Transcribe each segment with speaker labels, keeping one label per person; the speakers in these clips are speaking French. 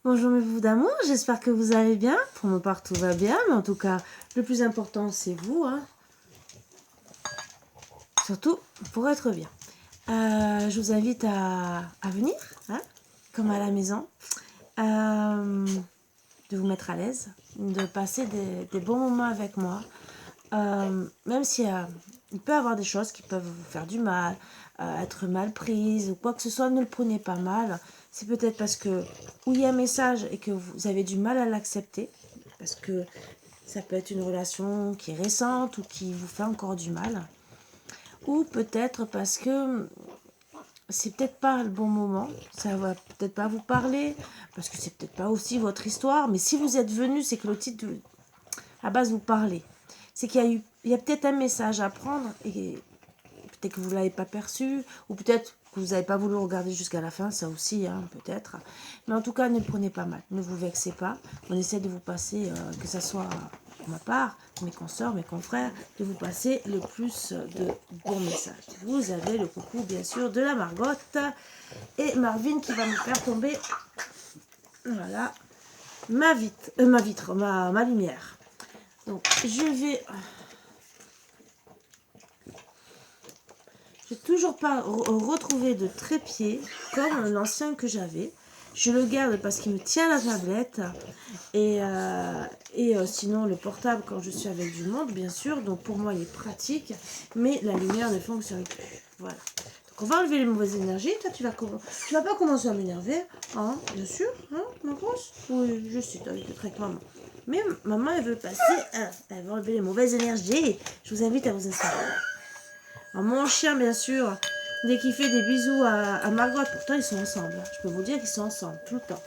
Speaker 1: Bonjour mes vous d'amour, j'espère que vous allez bien. Pour ma part, tout va bien, mais en tout cas, le plus important, c'est vous. Hein. Surtout pour être bien. Je vous invite à venir, hein, comme à la maison, de vous mettre à l'aise, de passer des bons moments avec moi. Même s'il il peut y avoir des choses qui peuvent vous faire du mal, être mal prises ou quoi que ce soit, ne le prenez pas mal. C'est peut-être parce que où il y a un message et que vous avez du mal à l'accepter, parce que ça peut être une relation qui est récente ou qui vous fait encore du mal, ou peut-être parce que c'est peut-être pas le bon moment, ça va peut-être pas vous parler, parce que c'est peut-être pas aussi votre histoire, mais si vous êtes venu, c'est que le titre à base vous parlez. C'est il y a peut-être un message à prendre et peut-être que vous ne l'avez pas perçu, ou peut-être que vous n'avez pas voulu regarder jusqu'à la fin, ça aussi, hein, peut-être. Mais en tout cas, ne le prenez pas mal, ne vous vexez pas. On essaie de vous passer, que ce soit de ma part, mes consoeurs, mes confrères, de vous passer le plus de bons messages. Vous avez le coucou, bien sûr, de la Margotte et Marvin qui va me faire tomber, voilà, ma vitre, ma lumière. Donc, j'ai toujours pas retrouvé de trépied comme l'ancien que j'avais. Je le garde parce qu'il me tient la tablette. Sinon, le portable quand je suis avec du monde, bien sûr. Donc pour moi, il est pratique. Mais la lumière ne fonctionne plus. Voilà. Donc on va enlever les mauvaises énergies. Toi, tu vas pas commencer à m'énerver. Hein, bien sûr. Hein, ma grosse. Oui, je suis avec avec maman. Mais maman, elle veut passer. Elle veut enlever les mauvaises énergies. Je vous invite à vous installer. Alors, mon chien, bien sûr, dès qu'il fait des bisous à Margot, pourtant ils sont ensemble. Je peux vous dire qu'ils sont ensemble tout le temps.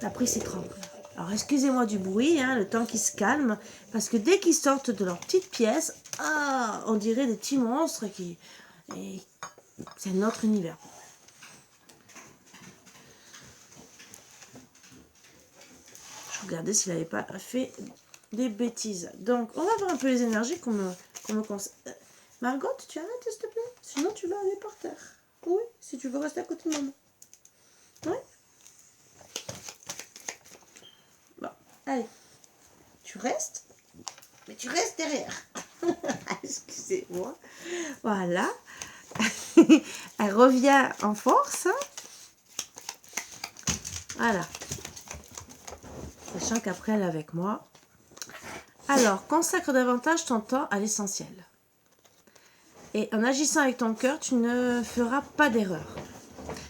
Speaker 1: Après, il s'étrangle. Alors, excusez-moi du bruit, hein, le temps qu'ils se calment, parce que dès qu'ils sortent de leur petite pièce, on dirait des petits monstres et c'est notre univers. Je regardais s'il n'avait pas fait des bêtises. Donc, on va voir un peu les énergies qu'on me conseille. Margot, tu arrêtes, s'il te plaît? Sinon, tu vas aller par terre. Oui, si tu veux rester à côté de maman. Oui. Bon, allez. Tu restes, mais tu restes derrière. Excusez-moi. Voilà. Elle revient en force. Voilà. Sachant qu'après, elle est avec moi. Alors, consacre davantage ton temps à l'essentiel. Et en agissant avec ton cœur, tu ne feras pas d'erreur.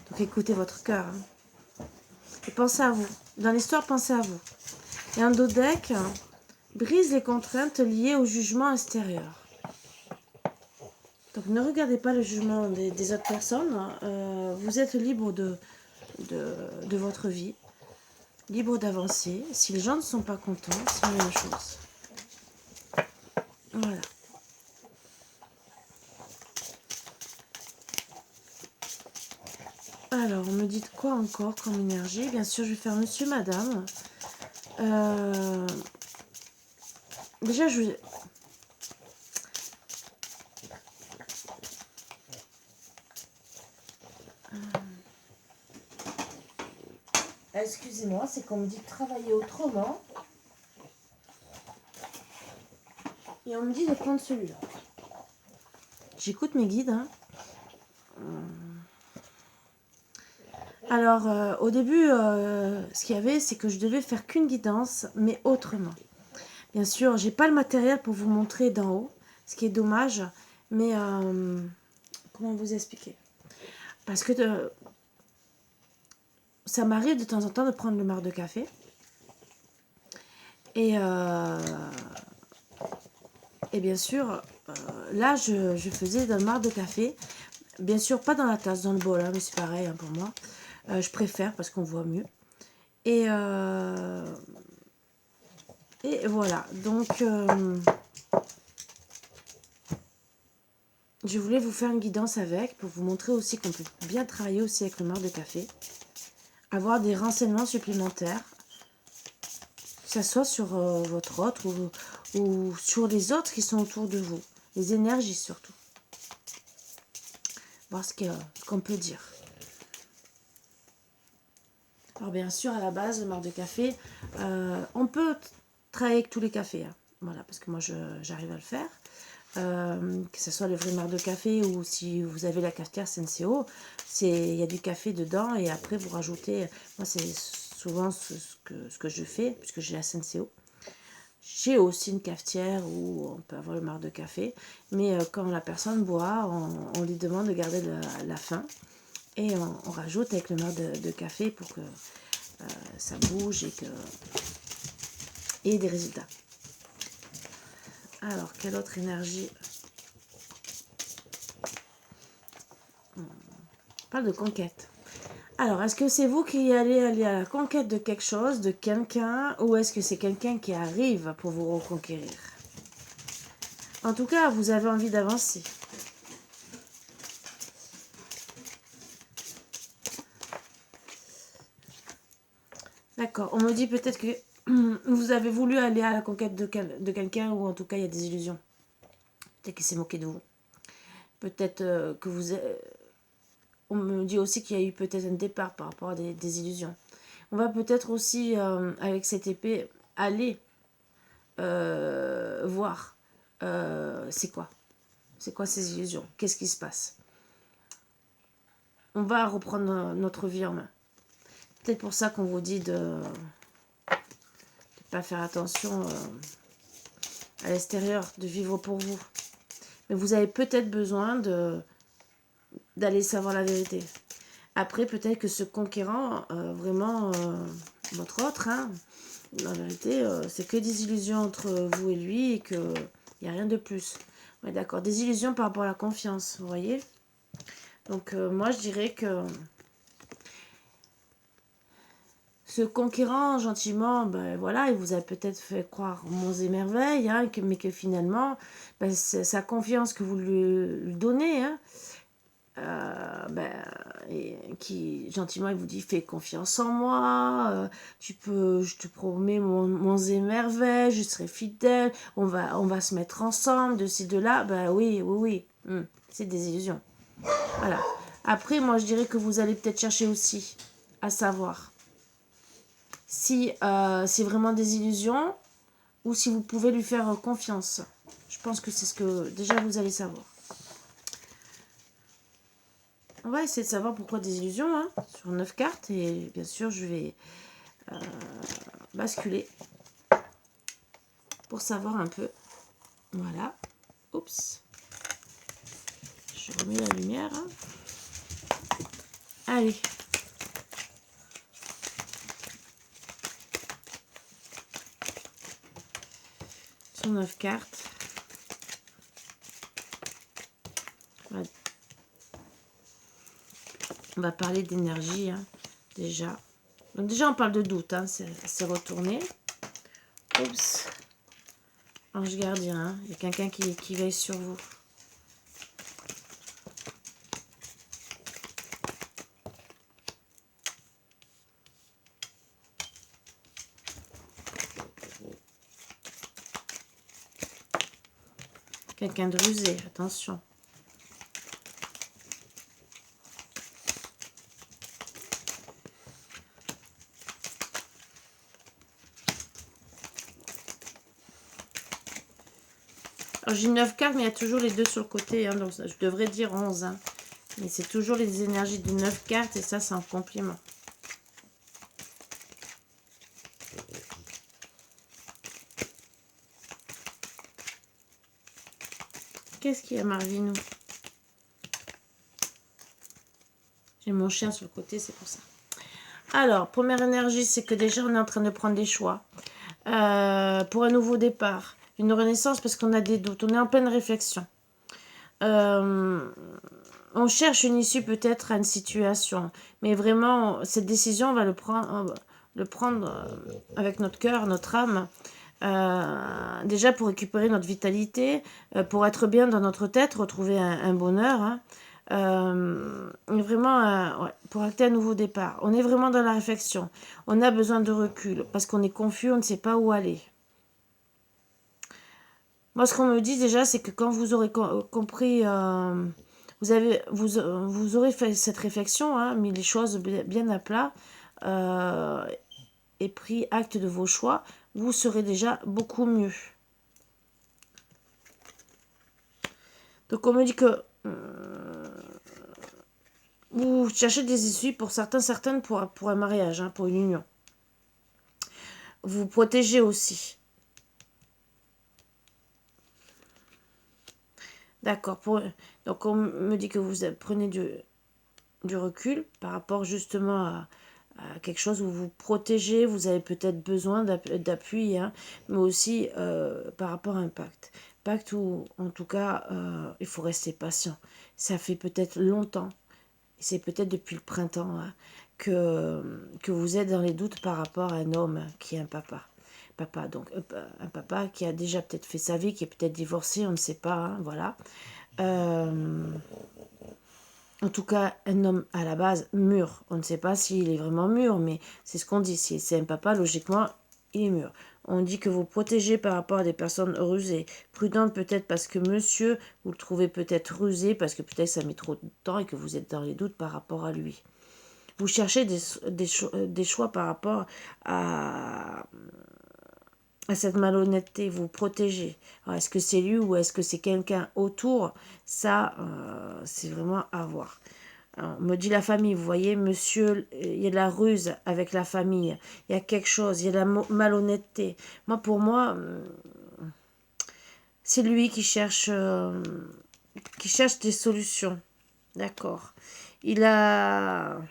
Speaker 1: Donc écoutez votre cœur. Hein. Et pensez à vous. Dans l'histoire, pensez à vous. Et un dodeck brise les contraintes liées au jugement extérieur. Donc ne regardez pas le jugement des autres personnes. Vous êtes libre de votre vie. Libre d'avancer. Si les gens ne sont pas contents, c'est la même chose. Voilà. Alors, on me dit quoi encore comme énergie? Bien sûr, je vais faire monsieur, madame. Déjà, je... Excusez-moi, c'est qu'on me dit de travailler autrement. Et on me dit de prendre celui-là. J'écoute mes guides. Hein. Alors, au début, ce qu'il y avait, c'est que je devais faire qu'une guidance, mais autrement. Bien sûr, j'ai pas le matériel pour vous montrer d'en haut, ce qui est dommage. Mais comment vous expliquer? Parce que ça m'arrive de temps en temps de prendre le marc de café. Et bien sûr, là, je faisais dans le marc de café. Bien sûr, pas dans la tasse, dans le bol, hein, mais c'est pareil hein, pour moi. Je préfère parce qu'on voit mieux. Et voilà. Donc, je voulais vous faire une guidance avec pour vous montrer aussi qu'on peut bien travailler aussi avec le marc de café. Avoir des renseignements supplémentaires. Que ce soit sur votre autre ou sur les autres qui sont autour de vous. Les énergies surtout. Voir ce qu'on peut dire. Alors bien sûr, à la base, le marc de café, on peut travailler avec tous les cafés. Hein. Voilà, parce que moi, j'arrive à le faire. Que ce soit le vrai marc de café ou si vous avez la cafetière Senseo, il y a du café dedans et après vous rajoutez, moi c'est souvent ce que je fais puisque j'ai la Senseo. J'ai aussi une cafetière où on peut avoir le marc de café, mais quand la personne boit, on lui demande de garder la fin et on rajoute avec le marc de café pour que ça bouge et des résultats. Alors, quelle autre énergie? On parle de conquête. Alors, est-ce que c'est vous qui allez aller à la conquête de quelque chose, de quelqu'un, ou est-ce que c'est quelqu'un qui arrive pour vous reconquérir? En tout cas, vous avez envie d'avancer. D'accord, on me dit peut-être que vous avez voulu aller à la conquête de quelqu'un, ou en tout cas, il y a des illusions. Peut-être qu'il s'est moqué de vous. Peut-être que vous... On me dit aussi qu'il y a eu peut-être un départ par rapport à des illusions. On va peut-être aussi, avec cette épée, aller voir c'est quoi. C'est quoi ces illusions? Qu'est-ce qui se passe? On va reprendre notre vie en main. Peut-être pour ça qu'on vous dit de ne pas faire attention à l'extérieur, de vivre pour vous. Mais vous avez peut-être besoin d'aller savoir la vérité. Après, peut-être que ce conquérant, vraiment, votre autre, hein, la vérité, c'est que des illusions entre vous et lui et qu'il n'y a rien de plus. Ouais, d'accord, des illusions par rapport à la confiance, vous voyez? Donc, moi, je dirais que ce conquérant, gentiment, ben voilà, il vous a peut-être fait croire monts et merveilles, hein, mais que finalement, ben, sa confiance que vous lui donnez, hein, qui gentiment il vous dit fais confiance en moi, je te promets monts et merveilles, je serai fidèle, on va se mettre ensemble de ci de là, ben oui, c'est des illusions. Voilà. Après, moi je dirais que vous allez peut-être chercher aussi à savoir si c'est vraiment des illusions ou si vous pouvez lui faire confiance. Je pense que c'est ce que déjà vous allez savoir. On va essayer de savoir pourquoi des illusions, hein, sur 9 cartes. Et bien sûr, je vais basculer pour savoir un peu. Voilà. Oups. Je remets la lumière. Hein. Allez. Sur 9 cartes. On va parler d'énergie, hein, déjà. Donc déjà, on parle de doute, hein, c'est retourné. Oups. Ange gardien, hein, il y a quelqu'un qui veille sur vous. Quelqu'un de rusé, attention. J'ai 9 cartes, mais il y a toujours les deux sur le côté. Hein, donc je devrais dire 11. Hein, mais c'est toujours les énergies de 9 cartes et ça, c'est un compliment. Qu'est-ce qu'il y a, Marvinou? J'ai mon chien sur le côté, c'est pour ça. Alors, première énergie, c'est que déjà, on est en train de prendre des choix. Pour un nouveau départ. Une renaissance parce qu'on a des doutes. On est en pleine réflexion. On cherche une issue peut-être à une situation. Mais vraiment, cette décision, on va le prendre avec notre cœur, notre âme. Déjà pour récupérer notre vitalité, pour être bien dans notre tête, retrouver un bonheur. Hein. Vraiment, ouais, pour acter un nouveau départ. On est vraiment dans la réflexion. On a besoin de recul parce qu'on est confus, on ne sait pas où aller. Moi, ce qu'on me dit déjà, c'est que quand vous aurez compris, vous aurez fait cette réflexion, hein, mis les choses bien à plat, et pris acte de vos choix, vous serez déjà beaucoup mieux. Donc on me dit que vous cherchez des issues pour certains, certaines pour un mariage, hein, pour une union. Vous vous protégez aussi. D'accord. Donc on me dit que vous prenez du recul par rapport justement à quelque chose où vous vous protégez, vous avez peut-être besoin d'appui, hein, mais aussi par rapport à un pacte. Pacte où, en tout cas, il faut rester patient. Ça fait peut-être longtemps, c'est peut-être depuis le printemps, hein, que vous êtes dans les doutes par rapport à un homme qui est un papa. Donc un papa qui a déjà peut-être fait sa vie, qui est peut-être divorcé, on ne sait pas, hein, voilà. En tout cas, un homme à la base mûr. On ne sait pas s'il est vraiment mûr, mais c'est ce qu'on dit. Si c'est un papa, logiquement, il est mûr. On dit que vous protégez par rapport à des personnes rusées. Prudente peut-être parce que monsieur, vous le trouvez peut-être rusé, parce que peut-être ça met trop de temps et que vous êtes dans les doutes par rapport à lui. Vous cherchez des choix par rapport à cette malhonnêteté, vous protégez. Est-ce que c'est lui ou est-ce que c'est quelqu'un autour? Ça, c'est vraiment à voir. Alors, on me dit la famille, vous voyez, monsieur, il y a de la ruse avec la famille. Il y a quelque chose, il y a de la malhonnêteté. Pour moi, c'est lui qui cherche des solutions. D'accord. Il a...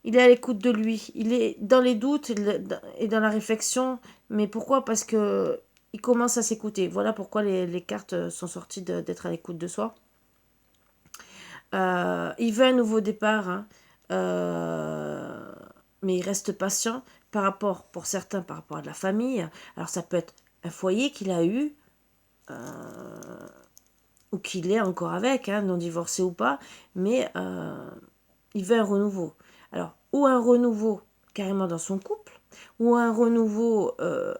Speaker 1: Il est à l'écoute de lui. Il est dans les doutes et dans la réflexion. Mais pourquoi? Parce que il commence à s'écouter. Voilà pourquoi les cartes sont sorties d'être à l'écoute de soi. Il veut un nouveau départ, hein. Mais il reste patient par rapport, pour certains, par rapport à de la famille. Alors ça peut être un foyer qu'il a eu, ou qu'il est encore avec, hein, non divorcé ou pas, mais il veut un renouveau. Alors, ou un renouveau carrément dans son couple, ou un renouveau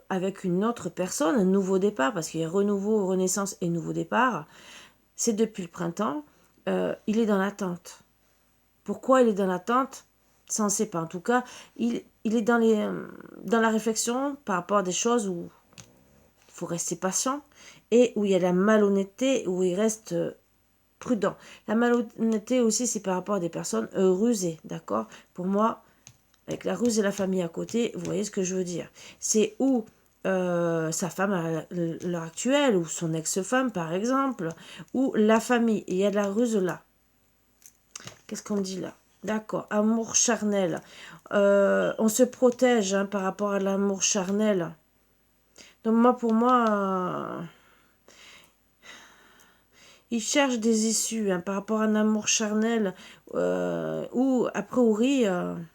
Speaker 1: avec une autre personne, un nouveau départ, parce qu'il y a renouveau, renaissance et nouveau départ. C'est depuis le printemps. Il est dans l'attente. Pourquoi il est dans l'attente? Ça, on ne sait pas. En tout cas, il est dans la réflexion par rapport à des choses où il faut rester patient et où il y a la malhonnêteté, où il reste prudent. La malhonnêteté aussi, c'est par rapport à des personnes rusées, d'accord? Pour moi, avec la ruse et la famille à côté, vous voyez ce que je veux dire. C'est où sa femme à l'heure actuelle, ou son ex-femme par exemple, ou la famille. Et il y a de la ruse là. Qu'est-ce qu'on dit là? D'accord, amour charnel. On se protège, hein, par rapport à l'amour charnel. Donc pour moi, il cherche des issues, hein, par rapport à un amour charnel, où, a priori, il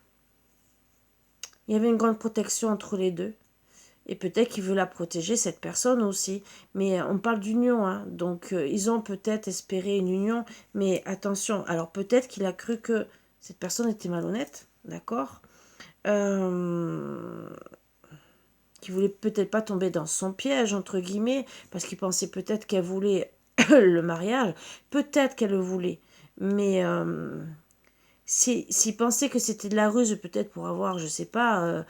Speaker 1: y avait une grande protection entre les deux. Et peut-être qu'il veut la protéger, cette personne aussi. Mais on parle d'union, hein. Donc ils ont peut-être espéré une union. Mais attention, alors peut-être qu'il a cru que cette personne était malhonnête, d'accord, qui voulait peut-être pas tomber dans son piège, entre guillemets, parce qu'il pensait peut-être qu'elle voulait le mariage. Peut-être qu'elle le voulait. Mais s'il pensait que c'était de la ruse, peut-être pour avoir, je sais pas,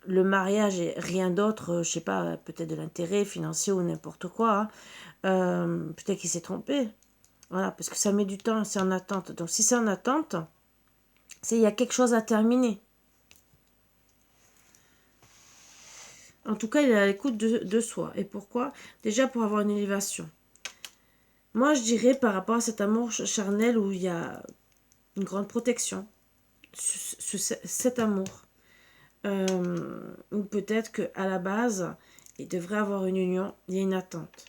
Speaker 1: le mariage et rien d'autre, je sais pas, peut-être de l'intérêt financier ou n'importe quoi, hein, peut-être qu'il s'est trompé. Voilà, parce que ça met du temps, c'est en attente. Donc si c'est en attente, c'est il y a quelque chose à terminer. En tout cas, il est à l'écoute de soi. Et pourquoi? Déjà pour avoir une élévation. Moi, je dirais par rapport à cet amour charnel où il y a une grande protection, cet amour. Ou peut-être qu'à la base, il devrait avoir une union, il y a une attente.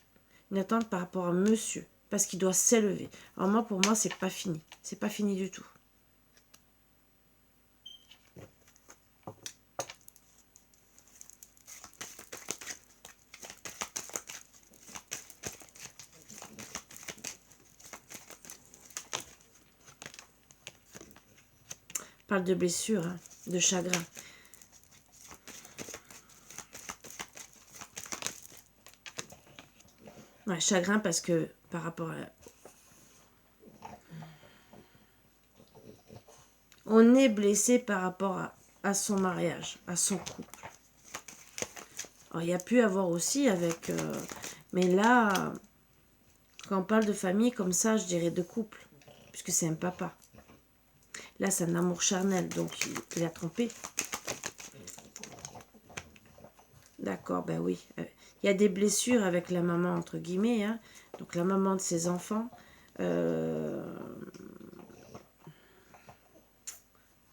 Speaker 1: Une attente par rapport à monsieur, parce qu'il doit s'élever. Alors moi, pour moi, c'est pas fini. C'est pas fini du tout. On parle de blessure, hein, de chagrin. Ouais, chagrin parce que par rapport On est blessé par rapport à son mariage, à son couple. Alors, il y a pu avoir aussi avec... mais là, quand on parle de famille comme ça, je dirais de couple. Puisque c'est un papa. Là, c'est un amour charnel. Donc, il a trompé. D'accord, ben oui. Il y a des blessures avec la maman, entre guillemets. Hein. Donc, la maman de ses enfants.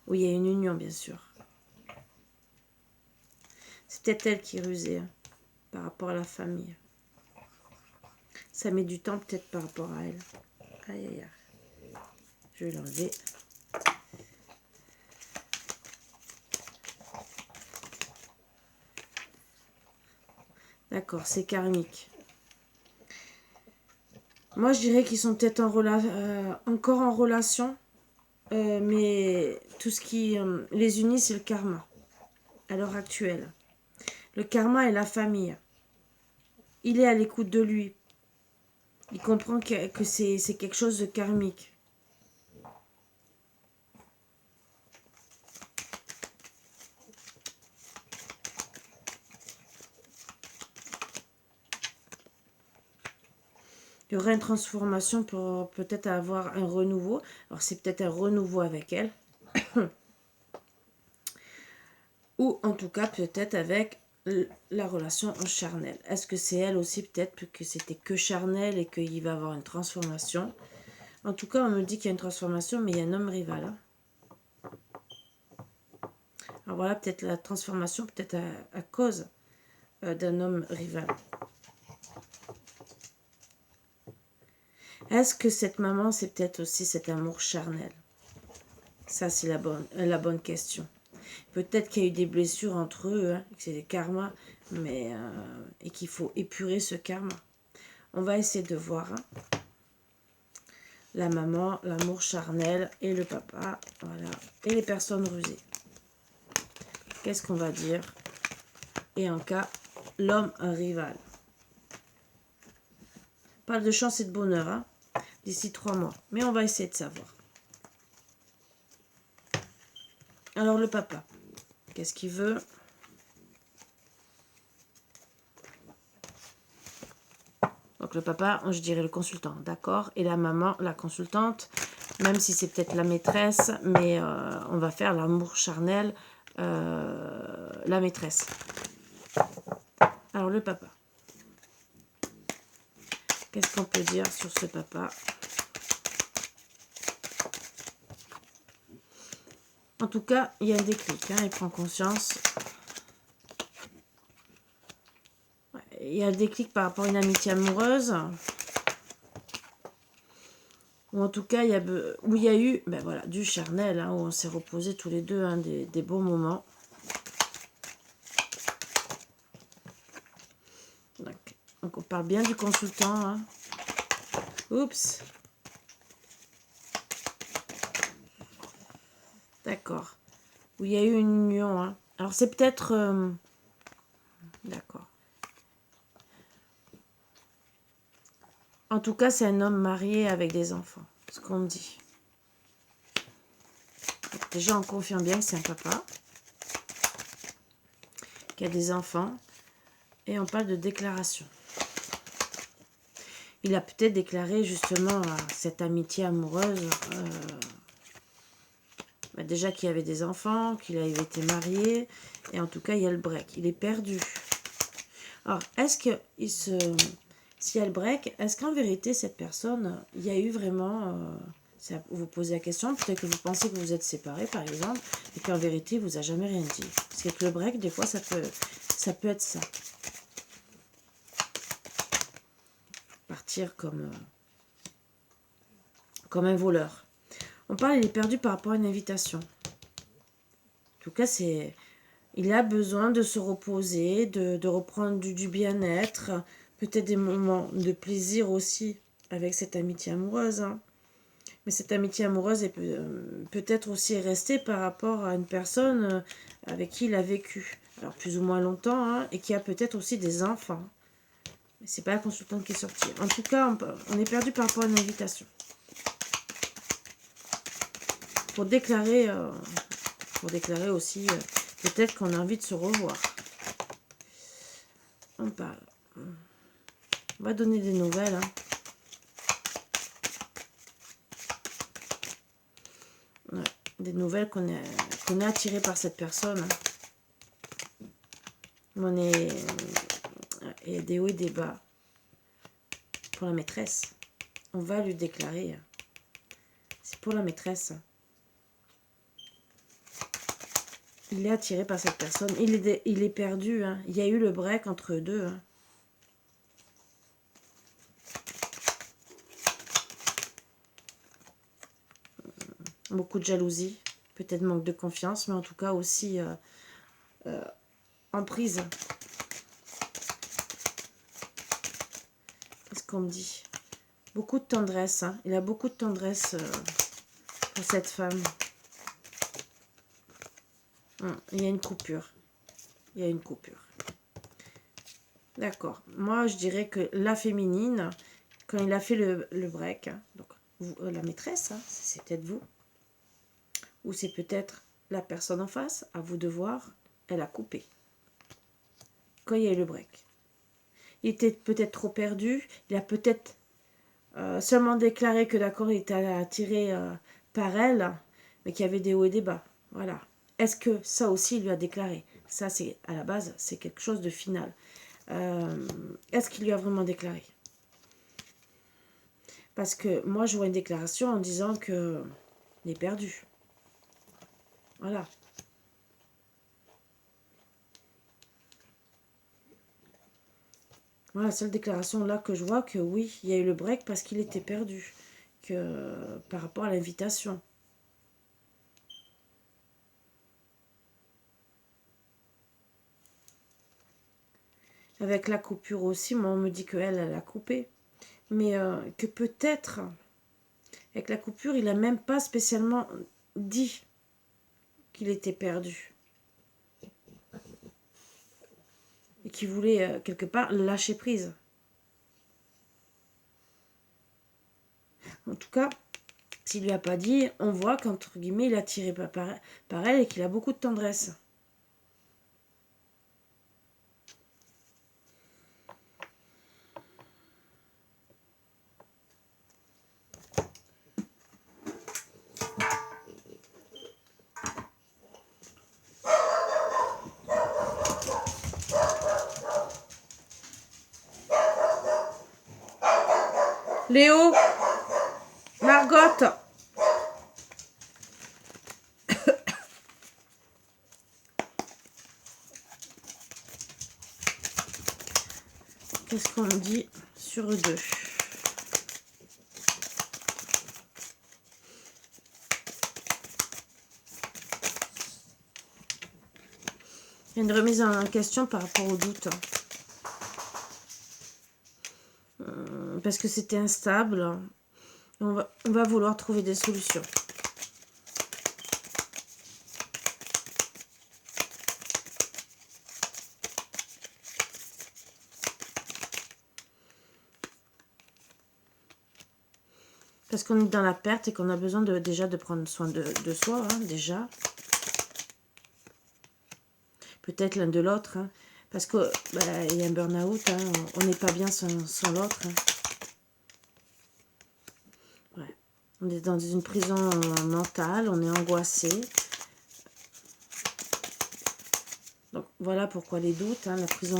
Speaker 1: Oui, il y a une union, bien sûr. C'est peut-être elle qui est rusée hein, par rapport à la famille. Ça met du temps peut-être par rapport à elle. Aïe, aïe, aïe. Je vais l'enlever. D'accord, c'est karmique. Moi, je dirais qu'ils sont peut-être encore en relation. Mais tout ce qui les unit, c'est le karma. À l'heure actuelle. Le karma est la famille. Il est à l'écoute de lui. Il comprend que c'est quelque chose de karmique. Il y aura une transformation pour peut-être avoir un renouveau. Alors c'est peut-être un renouveau avec elle. Ou en tout cas peut-être avec la relation charnelle. Est-ce que c'est elle aussi peut-être que c'était que charnel et qu'il va avoir une transformation? En tout cas on me dit qu'il y a une transformation mais il y a un homme rival. Hein. Alors voilà peut-être la transformation peut-être à cause d'un homme rival. Est-ce que cette maman, c'est peut-être aussi cet amour charnel? Ça, c'est la bonne question. Peut-être qu'il y a eu des blessures entre eux, hein, que c'est des karmas, mais, et qu'il faut épurer ce karma. On va essayer de voir hein, la maman, l'amour charnel et le papa, voilà, et les personnes rusées. Qu'est-ce qu'on va dire? Et en cas, l'homme rival. Parle de chance et de bonheur, hein, d'ici 3 mois. Mais on va essayer de savoir. Alors le papa, qu'est-ce qu'il veut? Donc le papa, je dirais le consultant, d'accord? Et la maman, la consultante, même si c'est peut-être la maîtresse, mais on va faire l'amour charnel, la maîtresse. Alors le papa. Qu'est-ce qu'on peut dire sur ce papa? En tout cas, il y a un déclic, hein, il prend conscience. Il y a un déclic par rapport à une amitié amoureuse. Ou en tout cas, où il y a eu ben voilà, du charnel, hein, où on s'est reposés tous les deux, hein, des beaux moments. Donc on parle bien du consultant. Hein. Oups. D'accord. Où il y a eu une union. Hein. Alors c'est peut-être... D'accord. En tout cas, c'est un homme marié avec des enfants. Ce qu'on me dit. Donc, déjà, on confirme bien que c'est un papa. Qui a des enfants. Et on parle de déclaration. Il a peut-être déclaré justement cette amitié amoureuse... déjà qu'il y avait des enfants, qu'il avait été marié, et en tout cas, il y a le break. Il est perdu. Alors, est-ce que s'il y a le break, est-ce qu'en vérité, cette personne, il y a eu vraiment... vous posez la question, peut-être que vous pensez que vous êtes séparés, par exemple, et qu'en vérité, il vous a jamais rien dit. Parce que le break, des fois, ça peut être ça. Partir comme un voleur. On parle, il est perdu par rapport à une invitation. En tout cas, il a besoin de se reposer, de reprendre du bien-être, peut-être des moments de plaisir aussi avec cette amitié amoureuse. Hein. Mais cette amitié amoureuse est peut-être aussi restée par rapport à une personne avec qui il a vécu. Alors plus ou moins longtemps, hein, et qui a peut-être aussi des enfants. Mais c'est pas la consultante qui est sortie. En tout cas, on est perdu par rapport à une invitation. pour déclarer aussi, peut-être qu'on a envie de se revoir. On parle. On va donner des nouvelles. Hein. Ouais, des nouvelles qu'on est attiré par cette personne. Hein. On est... Et des hauts et des bas. Pour la maîtresse. On va lui déclarer. C'est pour la maîtresse. Il est attiré par cette personne. Il est perdu. Hein. Il y a eu le break entre eux deux. Hein. Beaucoup de jalousie. Peut-être manque de confiance. Mais en tout cas aussi emprise. Qu'est-ce qu'on me dit? Beaucoup de tendresse. Hein. Il a beaucoup de tendresse pour cette femme. Il y a une coupure. Il y a une coupure. D'accord. Moi, je dirais que la féminine, quand il a fait le break, hein, donc la maîtresse, hein, c'est peut-être vous, ou c'est peut-être la personne en face, à vous de voir, elle a coupé. Quand il y a eu le break. Il était peut-être trop perdu, il a peut-être seulement déclaré que d'accord, il était attiré par elle, mais qu'il y avait des hauts et des bas. Voilà. Est-ce que ça aussi, il lui a déclaré? Ça, c'est à la base, c'est quelque chose de final. Est-ce qu'il lui a vraiment déclaré? Parce que moi, je vois une déclaration en disant que il est perdu. Voilà. Voilà, la seule déclaration là que je vois, que oui, il y a eu le break parce qu'il était perdu. Que par rapport à l'invitation. Avec la coupure aussi, moi on me dit qu'elle, elle a coupé. Mais que peut-être, avec la coupure, il n'a même pas spécialement dit qu'il était perdu. Et qu'il voulait, quelque part, lâcher prise. En tout cas, s'il ne lui a pas dit, on voit qu'entre guillemets, il a tiré par elle et qu'il a beaucoup de tendresse. Léo, Margot, qu'est-ce qu'on dit sur eux deux? Il y a une remise en question par rapport au doute. Parce que c'était instable. On va vouloir trouver des solutions. Parce qu'on est dans la perte et qu'on a besoin déjà de prendre soin de soi, hein, déjà. Peut-être l'un de l'autre. Hein, parce qu'il y a un burn-out. Hein, on n'est pas bien sans l'autre. Hein. Ouais. On est dans une prison mentale. On est angoissé. Donc voilà pourquoi les doutes. Hein, la prison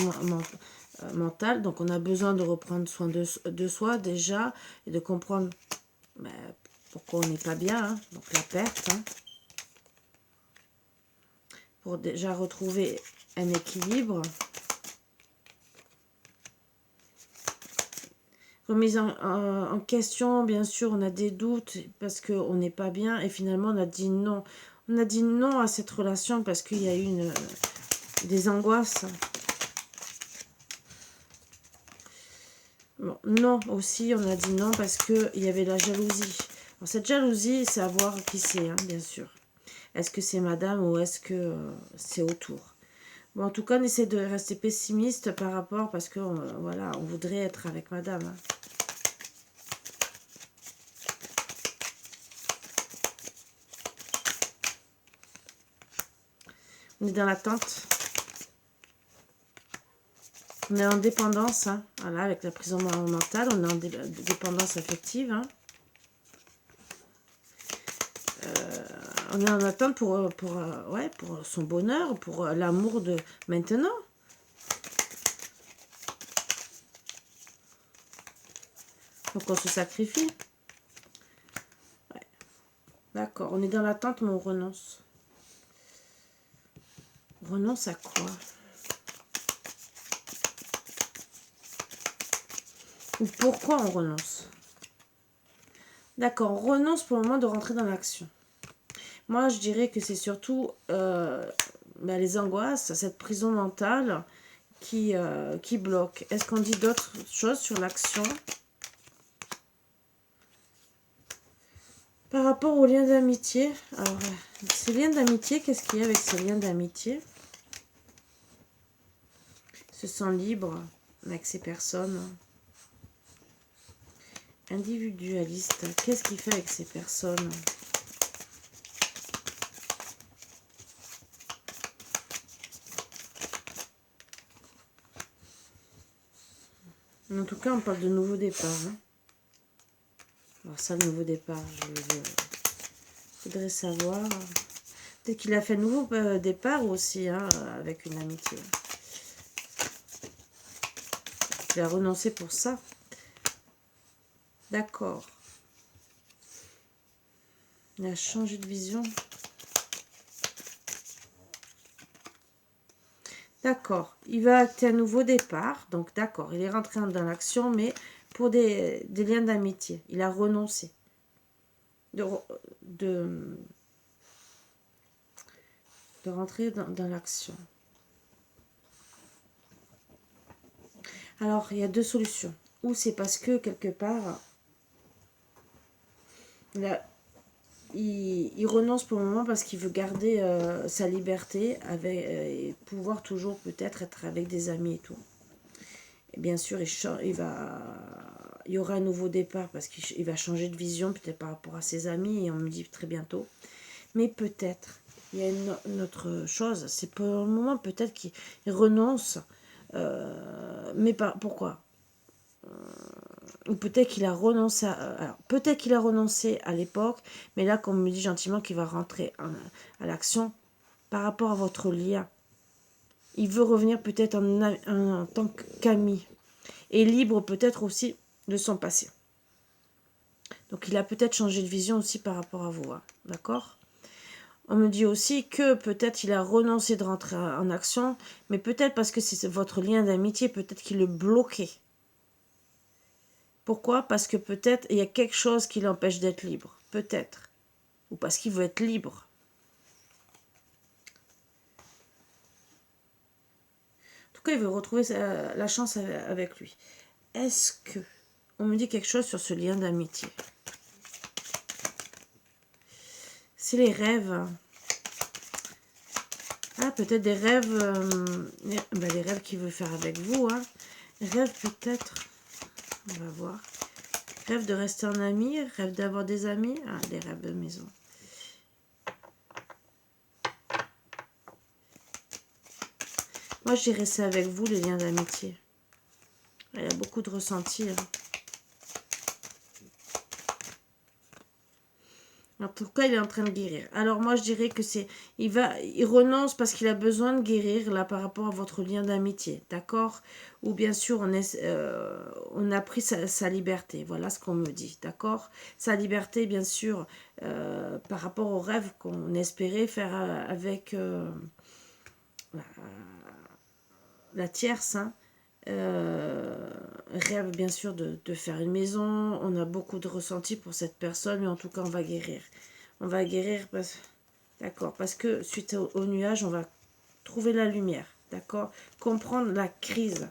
Speaker 1: mentale. Donc on a besoin de reprendre soin de soi déjà. Et de comprendre pourquoi on n'est pas bien. Hein, donc la perte. Hein. Pour déjà retrouver un équilibre. Remise en question, bien sûr, on a des doutes parce qu'on n'est pas bien. Et finalement, on a dit non. On a dit non à cette relation parce qu'il y a eu des angoisses. Bon, non, aussi, on a dit non parce qu'il y avait la jalousie. Alors, cette jalousie, c'est à voir qui c'est, hein, bien sûr. Est-ce que c'est madame ou est-ce que c'est autour? Bon, en tout cas, on essaie de rester pessimiste par rapport, parce que voilà, on voudrait être avec madame. Hein. On est dans l'attente. On est en dépendance, hein. Voilà, avec la prison mentale, on est en dépendance affective. Hein. On est en attente pour son bonheur, pour l'amour de maintenant. Donc on se sacrifie. Ouais. D'accord, on est dans l'attente, mais on renonce. On renonce à quoi? Ou pourquoi on renonce? D'accord, on renonce pour le moment de rentrer dans l'action. Moi, je dirais que c'est surtout les angoisses, cette prison mentale qui bloque. Est-ce qu'on dit d'autres choses sur l'action? Par rapport aux liens d'amitié, alors, ces liens d'amitié, qu'est-ce qu'il y a avec ces liens d'amitié? Se sent libre avec ces personnes. Individualiste, qu'est-ce qu'il fait avec ces personnes? En tout cas, on parle de nouveau départ. Hein. Alors ça, le nouveau départ, je voudrais savoir. Peut-être qu'il a fait nouveau départ aussi, hein, avec une amitié. Il a renoncé pour ça. D'accord. Il a changé de vision. D'accord. Il va acter un nouveau départ. Donc, d'accord. Il est rentré dans l'action, mais pour des liens d'amitié. Il a renoncé. De rentrer dans l'action. Alors, il y a deux solutions. Ou c'est parce que, quelque part, il renonce pour le moment parce qu'il veut garder sa liberté et pouvoir toujours peut-être être avec des amis et tout. Et bien sûr, il y aura un nouveau départ parce qu'il va changer de vision peut-être par rapport à ses amis et on me dit très bientôt. Mais peut-être, il y a une autre chose, c'est pour le moment peut-être qu'il renonce. Mais pourquoi? Ou peut-être qu'il a renoncé peut-être qu'il a renoncé à l'époque, mais là, comme on me dit gentiment qu'il va rentrer à l'action par rapport à votre lien. Il veut revenir peut-être en tant qu'ami et libre peut-être aussi de son passé. Donc il a peut-être changé de vision aussi par rapport à vous, hein, d'accord? On me dit aussi que peut-être il a renoncé de rentrer en action, mais peut-être parce que c'est votre lien d'amitié, peut-être qu'il le bloquait. Pourquoi? Parce que peut-être il y a quelque chose qui l'empêche d'être libre. Peut-être. Ou parce qu'il veut être libre. En tout cas, il veut retrouver la chance avec lui. Est-ce que... On me dit quelque chose sur ce lien d'amitié. C'est les rêves. Ah, peut-être des rêves... les rêves qu'il veut faire avec vous. Hein. Rêve peut-être... On va voir. Rêve de rester en ami, rêve d'avoir des amis. Ah, les rêves de maison. Moi, je dirais ça avec vous, les liens d'amitié. Il y a beaucoup de ressentis. Hein. En tout cas, il est en train de guérir. Alors moi, je dirais que c'est... Il renonce parce qu'il a besoin de guérir, là, par rapport à votre lien d'amitié. D'accord? Ou bien sûr, on a pris sa liberté. Voilà ce qu'on me dit. D'accord? Sa liberté, bien sûr, par rapport au rêve qu'on espérait faire avec la tierce. Hein. Rêve bien sûr de faire une maison. On a beaucoup de ressentis pour cette personne, mais en tout cas on va guérir. On va guérir parce que suite au nuage, on va trouver la lumière, d'accord? Comprendre la crise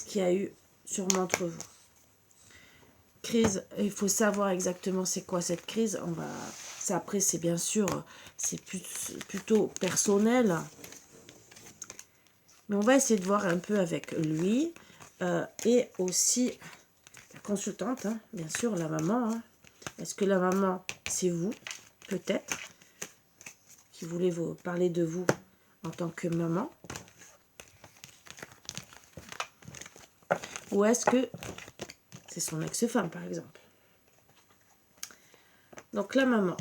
Speaker 1: qu'il y a eu sûrement entre vous. Crise, il faut savoir exactement c'est quoi cette crise. Après c'est bien sûr, c'est plutôt personnel. Mais on va essayer de voir un peu avec lui et aussi la consultante, hein, bien sûr, la maman. Hein. Est-ce que la maman, c'est vous, peut-être, qui voulez vous parler de vous en tant que maman? Ou est-ce que c'est son ex-femme, par exemple? Donc la maman.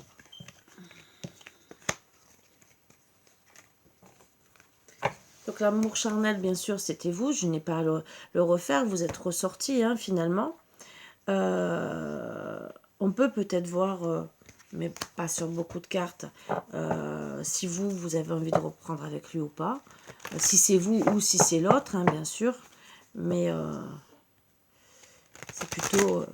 Speaker 1: Donc l'amour charnel, bien sûr, c'était vous. Je n'ai pas à le refaire. Vous êtes ressorti, hein, finalement. On peut peut-être voir, mais pas sur beaucoup de cartes, si vous avez envie de reprendre avec lui ou pas. Si c'est vous ou si c'est l'autre, hein, bien sûr. Mais c'est plutôt...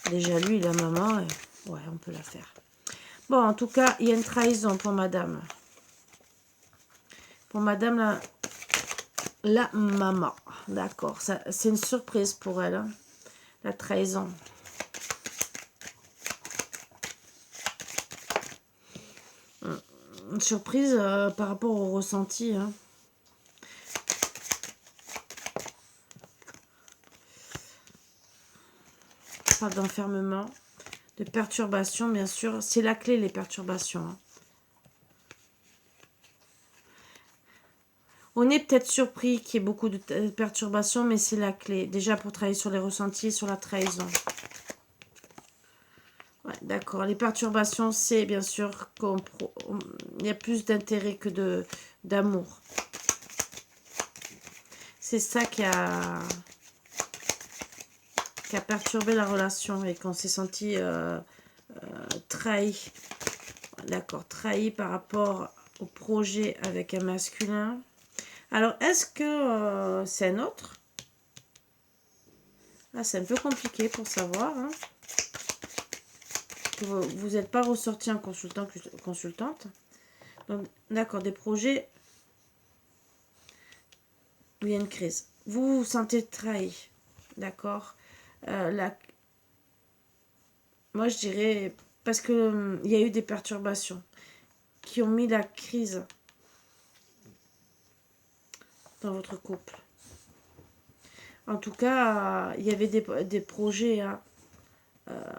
Speaker 1: déjà lui, la maman, ouais, on peut la faire. Bon, en tout cas, il y a une trahison pour madame. Pour madame la maman. D'accord, c'est une surprise pour elle, hein, la trahison. Une surprise par rapport au ressenti, hein. Pas d'enfermement, de perturbation, bien sûr. C'est la clé, les perturbations, hein. On est peut-être surpris qu'il y ait beaucoup de perturbations, mais c'est la clé. Déjà pour travailler sur les ressentis, sur la trahison. Ouais, d'accord. Les perturbations, c'est bien sûr qu'il y a plus d'intérêt que d'amour. C'est ça qui a perturbé la relation et qu'on s'est senti trahi. D'accord, trahi par rapport au projet avec un masculin. Alors, est-ce que c'est un autre? Là, c'est un peu compliqué pour savoir, hein. Vous n'êtes pas ressorti en consultant, consultante. Donc, d'accord, des projets où il y a une crise. Vous vous sentez trahi. D'accord. Moi, je dirais, parce que il y a eu des perturbations qui ont mis la crise dans votre couple. En tout cas, il y avait des projets, hein,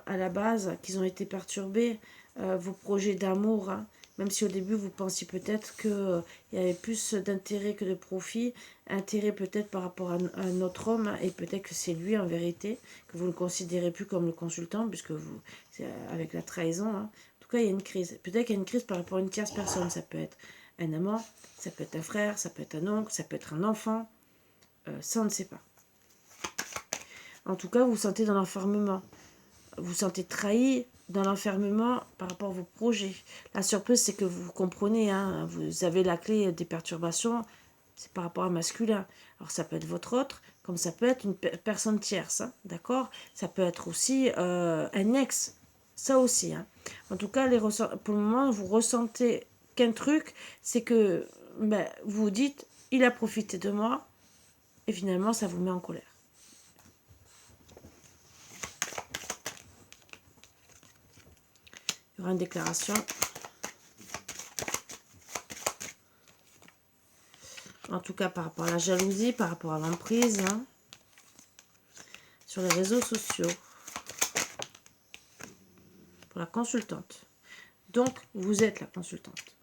Speaker 1: à la base qui ont été perturbés, vos projets d'amour, hein, même si au début vous pensiez peut-être qu'il y avait plus d'intérêt que de profit, intérêt peut-être par rapport à un autre homme, hein, et peut-être que c'est lui en vérité, que vous ne considérez plus comme le consultant, puisque vous, c'est avec la trahison, hein. En tout cas, il y a une crise. Peut-être qu'il y a une crise par rapport à une tierce personne. Ça peut être un amant, ça peut être un frère, ça peut être un oncle, ça peut être un enfant. Ça, on ne sait pas. En tout cas, vous vous sentez dans l'enfermement. Vous vous sentez trahi dans l'enfermement par rapport à vos projets. La surprise, c'est que vous comprenez, hein, vous avez la clé des perturbations, c'est par rapport à masculin. Alors ça peut être votre autre, comme ça peut être une personne tierce, hein, d'accord? Ça peut être aussi un ex, ça aussi, hein. En tout cas, pour le moment, vous ressentez qu'un truc, c'est que vous vous dites, il a profité de moi, et finalement, ça vous met en colère. Il y aura une déclaration. En tout cas, par rapport à la jalousie, par rapport à l'emprise, hein, sur les réseaux sociaux. Pour la consultante. Donc, vous êtes la consultante.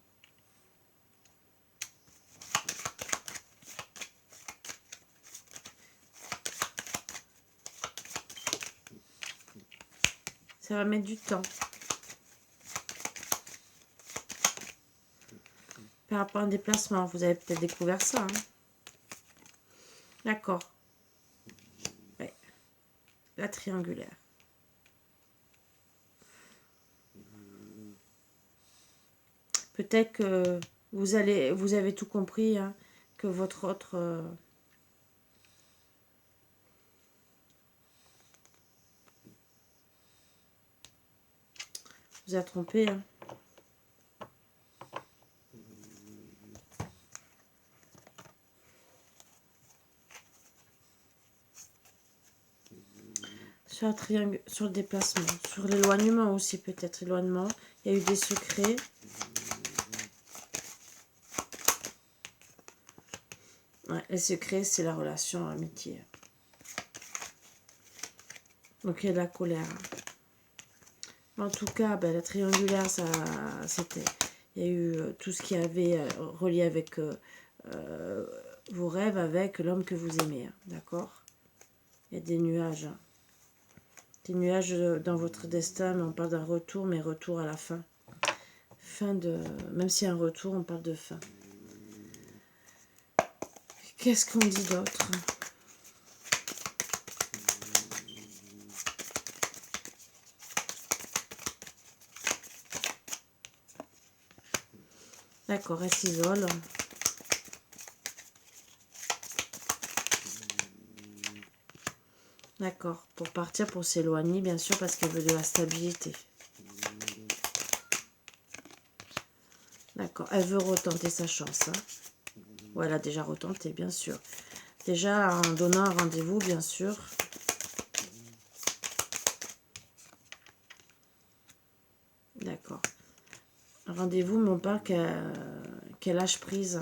Speaker 1: Ça va mettre du temps. Par rapport à un déplacement, vous avez peut-être découvert ça, hein. D'accord. Ouais. La triangulaire. Peut-être que vous avez tout compris, hein, que votre autre... vous a trompé, hein. Sur la sur le déplacement, sur l'éloignement aussi, peut-être éloignement. Il y a eu des secrets. Ouais, les secrets, c'est la relation amitié. Donc il y a de la colère. En tout cas, ben, la triangulaire, ça, c'était... Il y a eu tout ce qui avait relié avec vos rêves, avec l'homme que vous aimez. Hein, d'accord? Il y a des nuages. Hein. Des nuages dans votre destin, mais on parle d'un retour, mais retour à la fin. Fin de... Même s'il y a un retour, on parle de fin. Qu'est-ce qu'on dit d'autre? D'accord, elle s'isole. D'accord, pour partir, pour s'éloigner, bien sûr, parce qu'elle veut de la stabilité. D'accord, elle veut retenter sa chance. Hein. Ou elle a déjà retenté, bien sûr. Déjà, en donnant un rendez-vous, bien sûr. D'accord. Un rendez-vous, mais on parle qu'elle lâche prise.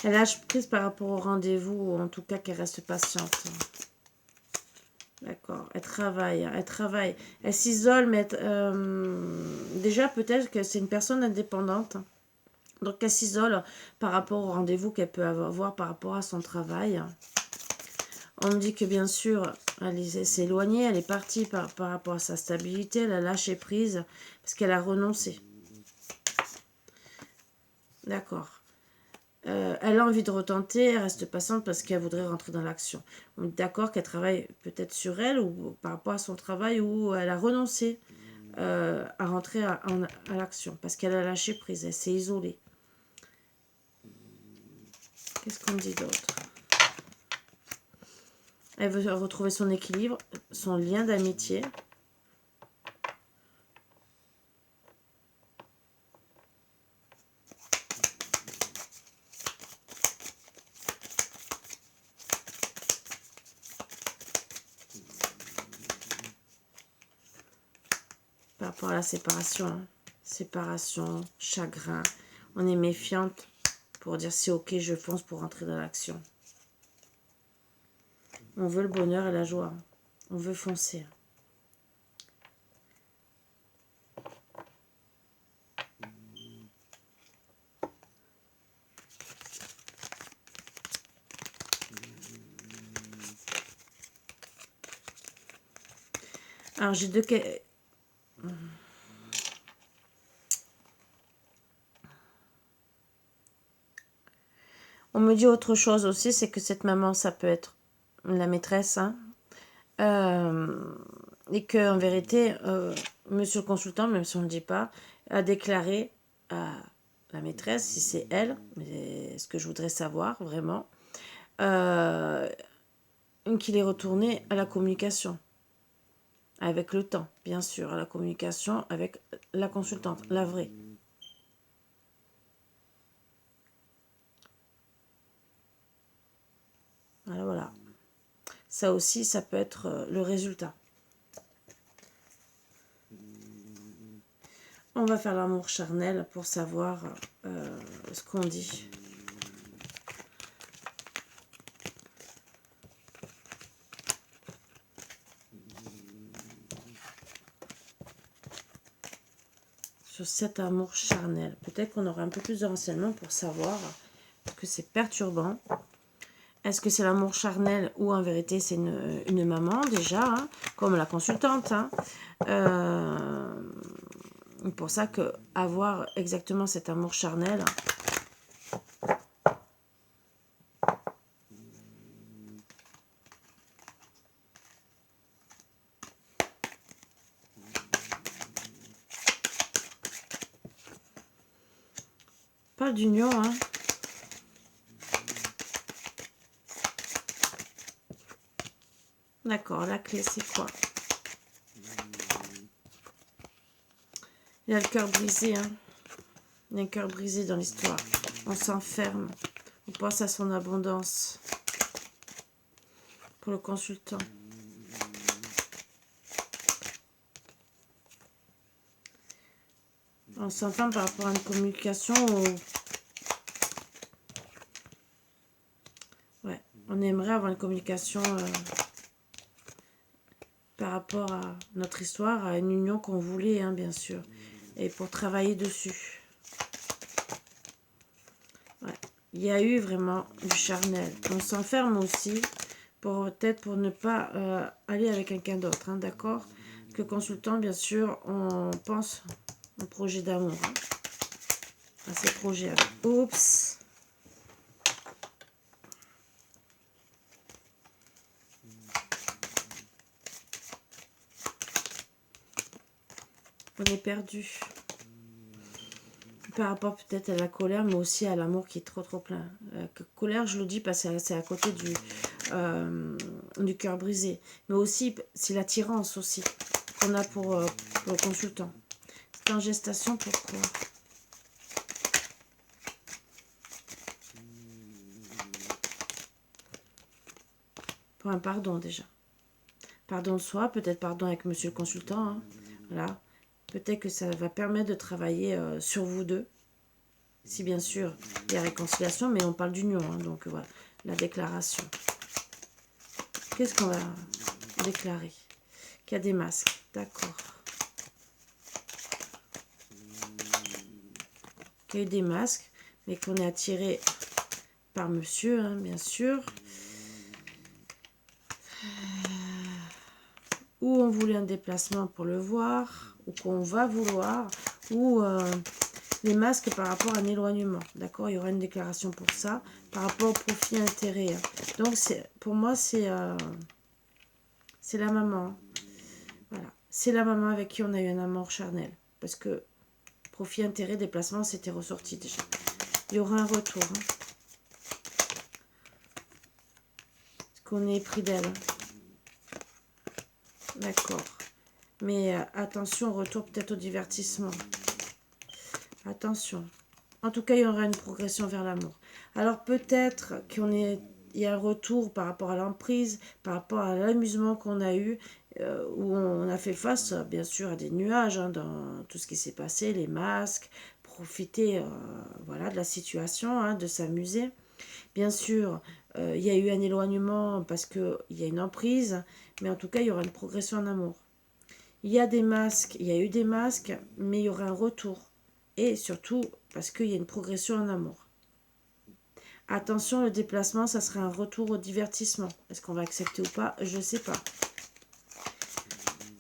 Speaker 1: Elle lâche prise par rapport au rendez-vous, ou en tout cas qu'elle reste patiente. D'accord, elle travaille, elle s'isole, mais déjà peut-être que c'est une personne indépendante. Donc elle s'isole par rapport au rendez-vous qu'elle peut avoir par rapport à son travail. On me dit que bien sûr, elle s'est éloignée, elle est partie par rapport à sa stabilité, elle a lâché prise parce qu'elle a renoncé. D'accord. Elle a envie de retenter, elle reste patiente parce qu'elle voudrait rentrer dans l'action. On est d'accord qu'elle travaille peut-être sur elle ou par rapport à son travail où elle a renoncé à rentrer à l'action parce qu'elle a lâché prise, elle s'est isolée. Qu'est-ce qu'on dit d'autre? Elle veut retrouver son équilibre, son lien d'amitié. Par rapport à la séparation. Hein. Séparation, chagrin. On est méfiante pour dire c'est ok, je fonce pour rentrer dans l'action. On veut le bonheur et la joie. On veut foncer. Alors j'ai deux... On me dit autre chose aussi, c'est que cette maman, ça peut être la maîtresse, hein, et qu'en vérité, monsieur le consultant, même si on ne le dit pas, a déclaré à la maîtresse, si c'est elle, mais ce que je voudrais savoir vraiment, qu'il est retourné à la communication, avec le temps, bien sûr, à la communication avec la consultante, la vraie. Voilà, voilà. Ça aussi, ça peut être le résultat. On va faire l'amour charnel pour savoir ce qu'on dit. Sur cet amour charnel. Peut-être qu'on aura un peu plus de renseignements pour savoir que c'est perturbant. Est-ce que c'est l'amour charnel ou en vérité c'est une maman déjà, hein, comme la consultante. Hein. Pour ça que avoir exactement cet amour charnel, pas d'union, hein. D'accord, la clé c'est quoi? Il y a le cœur brisé, hein. Il y a un cœur brisé dans l'histoire. On s'enferme. On pense à son abondance. Pour le consultant. On s'entend par rapport à une communication où Ouais, on aimerait avoir une communication par rapport à notre histoire, à une union qu'on voulait, hein, bien sûr. Et pour travailler dessus. Ouais. Il y a eu vraiment du charnel. On s'enferme aussi, peut-être pour ne pas aller avec quelqu'un d'autre, hein, d'accord? Que consultant, bien sûr, on pense au projet d'amour. Hein, à ces projets. Oups. On est perdu. Par rapport peut-être à la colère, mais aussi à l'amour qui est trop plein. Colère, je le dis parce que c'est à côté du cœur brisé. Mais aussi, c'est l'attirance aussi qu'on a pour le consultant. C'est en gestation, pourquoi? Pour un pardon déjà. Pardon de soi, peut-être pardon avec monsieur le consultant. Hein. Voilà. Peut-être que ça va permettre de travailler sur vous deux. Si bien sûr il y a réconciliation, mais on parle d'union. Hein, donc voilà, la déclaration. Qu'est-ce qu'on va déclarer? Qu'il y a des masques. D'accord. Qu'il y a eu des masques, mais qu'on est attiré par monsieur, hein, bien sûr. Ou on voulait un déplacement pour le voir, ou qu'on va vouloir, ou les masques par rapport à un éloignement. D'accord, il y aura une déclaration pour ça, par rapport au profit intérêt. Donc, pour moi, c'est la maman. Voilà, c'est la maman avec qui on a eu un amour charnel. Parce que profit intérêt, déplacement, c'était ressorti déjà. Il y aura un retour. Hein. Parce qu'on est pris d'elle. D'accord. Mais attention, retour peut-être au divertissement. Attention. En tout cas, il y aura une progression vers l'amour. Alors peut-être il y a un retour par rapport à l'emprise, par rapport à l'amusement qu'on a eu, où on a fait face, bien sûr, à des nuages, hein, dans tout ce qui s'est passé, les masques, profiter voilà, de la situation, hein, de s'amuser. Bien sûr, il y a eu un éloignement parce qu'il y a une emprise, mais en tout cas, il y aura une progression en amour. Il y a des masques, il y a eu des masques, mais il y aura un retour. Et surtout, parce qu'il y a une progression en amour. Attention, le déplacement, ça serait un retour au divertissement. Est-ce qu'on va accepter ou pas? Je ne sais pas.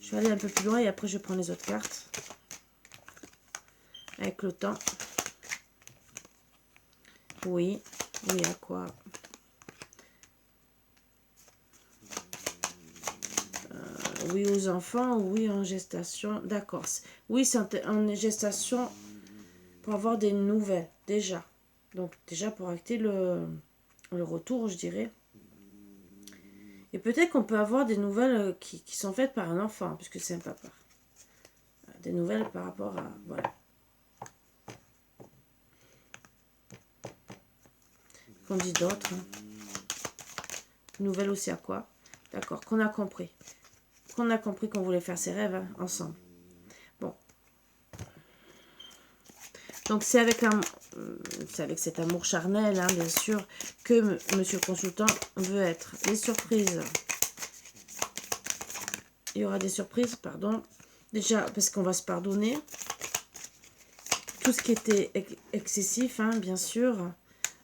Speaker 1: Je vais aller un peu plus loin et après je prends les autres cartes. Avec le temps. Oui. Oui, à quoi? Oui aux enfants, oui en gestation. D'accord. Oui, c'est en gestation pour avoir des nouvelles, déjà. Donc déjà pour acter le retour, je dirais. Et peut-être qu'on peut avoir des nouvelles qui sont faites par un enfant, puisque c'est un papa. Des nouvelles par rapport à... Voilà. Qu'on dit d'autres. Hein. Nouvelles aussi à quoi? D'accord, qu'on a compris. Qu'on a compris qu'on voulait faire ses rêves hein, ensemble. Bon. Donc c'est avec cet amour charnel, hein, bien sûr, que monsieur le consultant veut être. Les surprises. Il y aura des surprises, pardon. Déjà, parce qu'on va se pardonner. Tout ce qui était excessif, hein, bien sûr.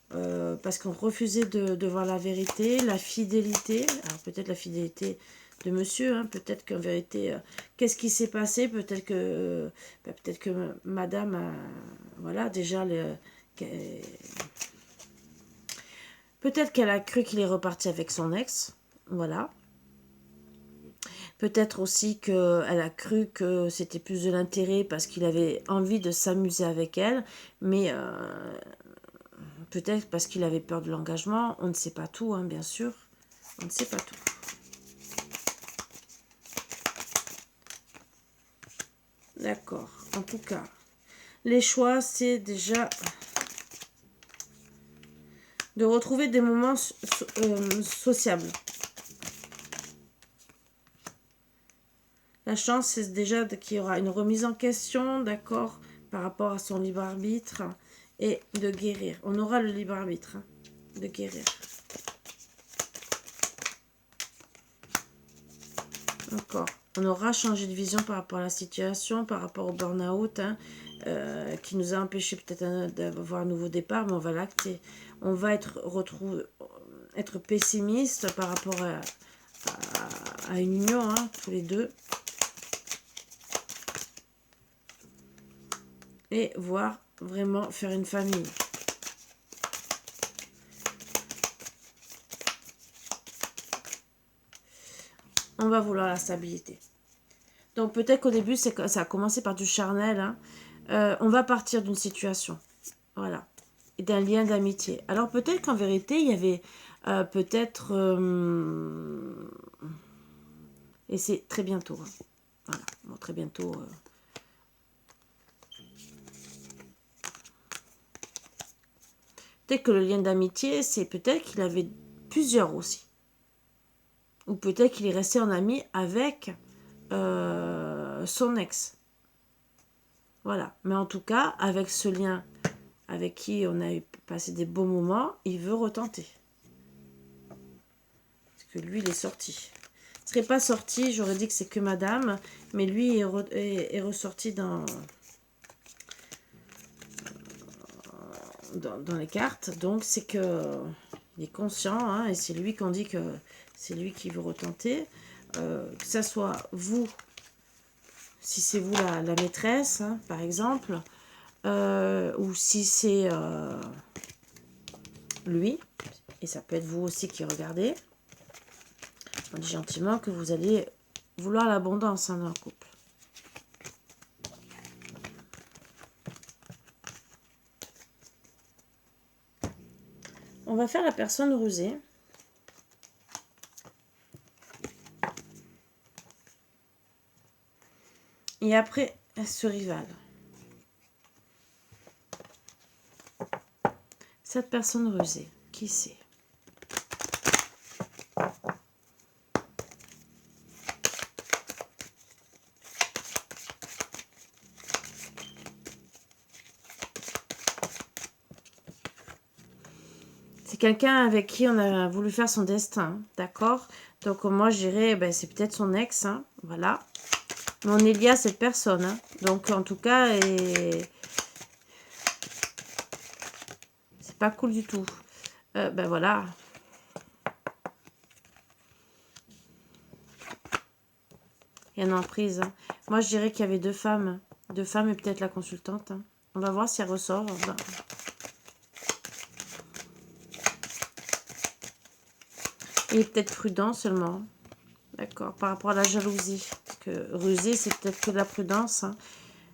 Speaker 1: Parce qu'on refusait de voir la vérité, la fidélité. Alors peut-être la fidélité de monsieur, hein, peut-être qu'en vérité, qu'est-ce qui s'est passé? Peut-être que madame a, voilà, déjà, peut-être qu'elle a cru qu'il est reparti avec son ex, voilà. Peut-être aussi qu'elle a cru que c'était plus de l'intérêt parce qu'il avait envie de s'amuser avec elle, mais peut-être parce qu'il avait peur de l'engagement. On ne sait pas tout, hein, bien sûr. On ne sait pas tout. D'accord. En tout cas, les choix, c'est déjà de retrouver des moments sociables. La chance, c'est déjà qu'il y aura une remise en question, d'accord, par rapport à son libre arbitre et de guérir. On aura le libre arbitre, hein, de guérir. D'accord. On aura changé de vision par rapport à la situation, par rapport au burn-out, hein, qui nous a empêché peut-être d'avoir un nouveau départ, mais on va l'acter. On va être pessimiste par rapport à une union, hein, tous les deux. Et voir vraiment faire une famille. On va vouloir la stabilité. Donc peut-être qu'au début, ça a commencé par du charnel. Hein. On va partir d'une situation. Voilà. Et d'un lien d'amitié. Alors peut-être qu'en vérité, il y avait peut-être... et c'est très bientôt. Hein. Voilà. Bon, très bientôt... Peut-être que le lien d'amitié, c'est peut-être qu'il avait plusieurs aussi. Ou peut-être qu'il est resté en ami avec son ex. Voilà. Mais en tout cas, avec ce lien avec qui on a passé des beaux moments, il veut retenter. Parce que lui, il est sorti. Il ne serait pas sorti, j'aurais dit que c'est que madame, mais lui est ressorti dans les cartes. Donc, c'est que il est conscient, hein, et c'est lui qu'on dit que c'est lui qui veut retenter. Que ça soit vous, si c'est vous la maîtresse, hein, par exemple, ou si c'est lui, et ça peut être vous aussi qui regardez, on dit gentiment que vous allez vouloir l'abondance, hein, dans le couple. On va faire la personne rusée. Et après, ce rival. Cette personne rusée, qui c'est? C'est quelqu'un avec qui on a voulu faire son destin, d'accord? Donc moi je dirais, ben, c'est peut-être son ex, hein, voilà. Mais on est lié à cette personne, hein. Donc en tout cas, c'est pas cool du tout. Ben voilà. Il y a une emprise. Hein. Moi je dirais qu'il y avait deux femmes. Deux femmes et peut-être la consultante. Hein. On va voir si elle ressort. Ben. Il est peut-être prudent seulement. D'accord, par rapport à la jalousie. Parce que rusé, c'est peut-être que de la prudence. Hein.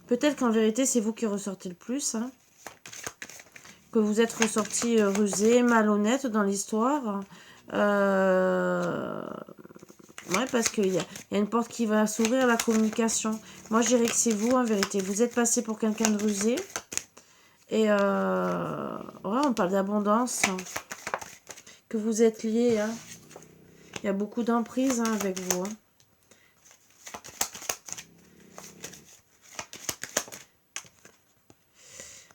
Speaker 1: Peut-être qu'en vérité, c'est vous qui ressortez le plus. Hein. Que vous êtes ressorti rusé, malhonnête dans l'histoire. Ouais, parce qu'il y a une porte qui va s'ouvrir à la communication. Moi, je dirais que c'est vous, en vérité. Vous êtes passé pour quelqu'un de rusé. Et ouais, on parle d'abondance. Hein. Que vous êtes liés. Hein. Il y a beaucoup d'emprise, hein, avec vous. Hein.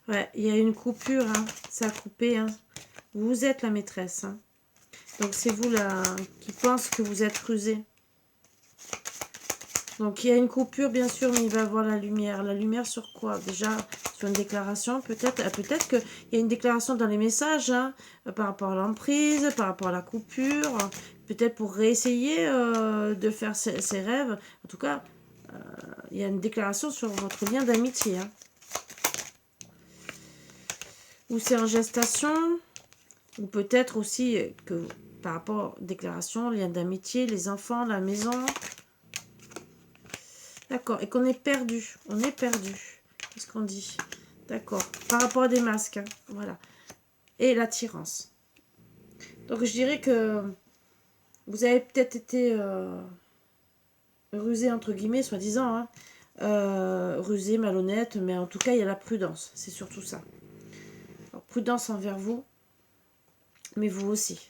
Speaker 1: Ouais, il y a une coupure, hein. Ça a coupé. Hein. Vous êtes la maîtresse. Hein. Donc, c'est vous là qui pense que vous êtes rusé. Donc, il y a une coupure, bien sûr, mais il va avoir la lumière. La lumière sur quoi? Déjà, sur une déclaration, peut-être. Peut-être qu'il y a une déclaration dans les messages, hein, par rapport à l'emprise, par rapport à la coupure. Peut-être pour réessayer de faire ses rêves. En tout cas, il y a une déclaration sur votre lien d'amitié. Hein. Ou c'est en gestation, ou peut-être aussi que par rapport aux déclarations, lien d'amitié, les enfants, la maison. D'accord, et qu'on est perdu. On est perdu. Qu'est-ce qu'on dit? D'accord, par rapport à des masques. Hein. Voilà. Et l'attirance. Donc je dirais que vous avez peut-être été rusé, entre guillemets, soi-disant. Hein. Rusé, malhonnête, mais en tout cas, il y a la prudence. C'est surtout ça. Alors, prudence envers vous, mais vous aussi.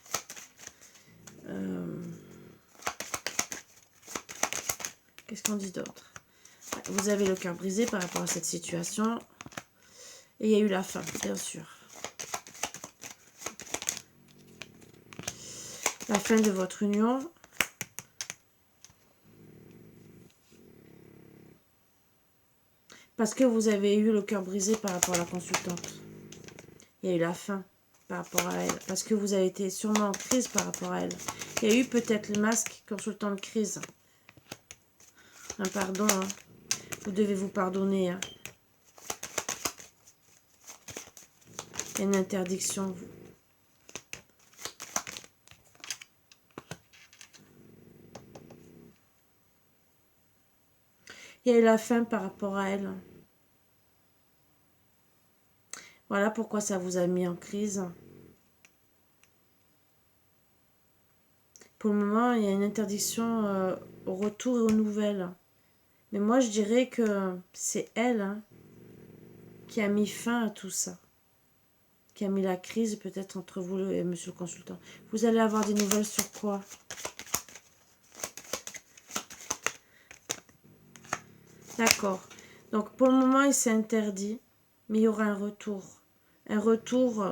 Speaker 1: Qu'est-ce qu'on dit d'autre? Vous avez le cœur brisé par rapport à cette situation. Et il y a eu la fin, bien sûr. La fin de votre union. Parce que vous avez eu le cœur brisé par rapport à la consultante. Il y a eu la faim par rapport à elle. Parce que vous avez été sûrement en crise par rapport à elle. Il y a eu peut-être le masque consultant de crise. Un pardon. Hein. Vous devez vous pardonner. Hein. Il y a une interdiction. Il y a eu la faim par rapport à elle. Voilà pourquoi ça vous a mis en crise. Pour le moment, il y a une interdiction au retour et aux nouvelles. Mais moi, je dirais que c'est elle hein, qui a mis fin à tout ça. Qui a mis la crise peut-être entre vous et monsieur le consultant. Vous allez avoir des nouvelles sur quoi? D'accord. Donc, pour le moment, il s'est interdit. Mais il y aura un retour. Un retour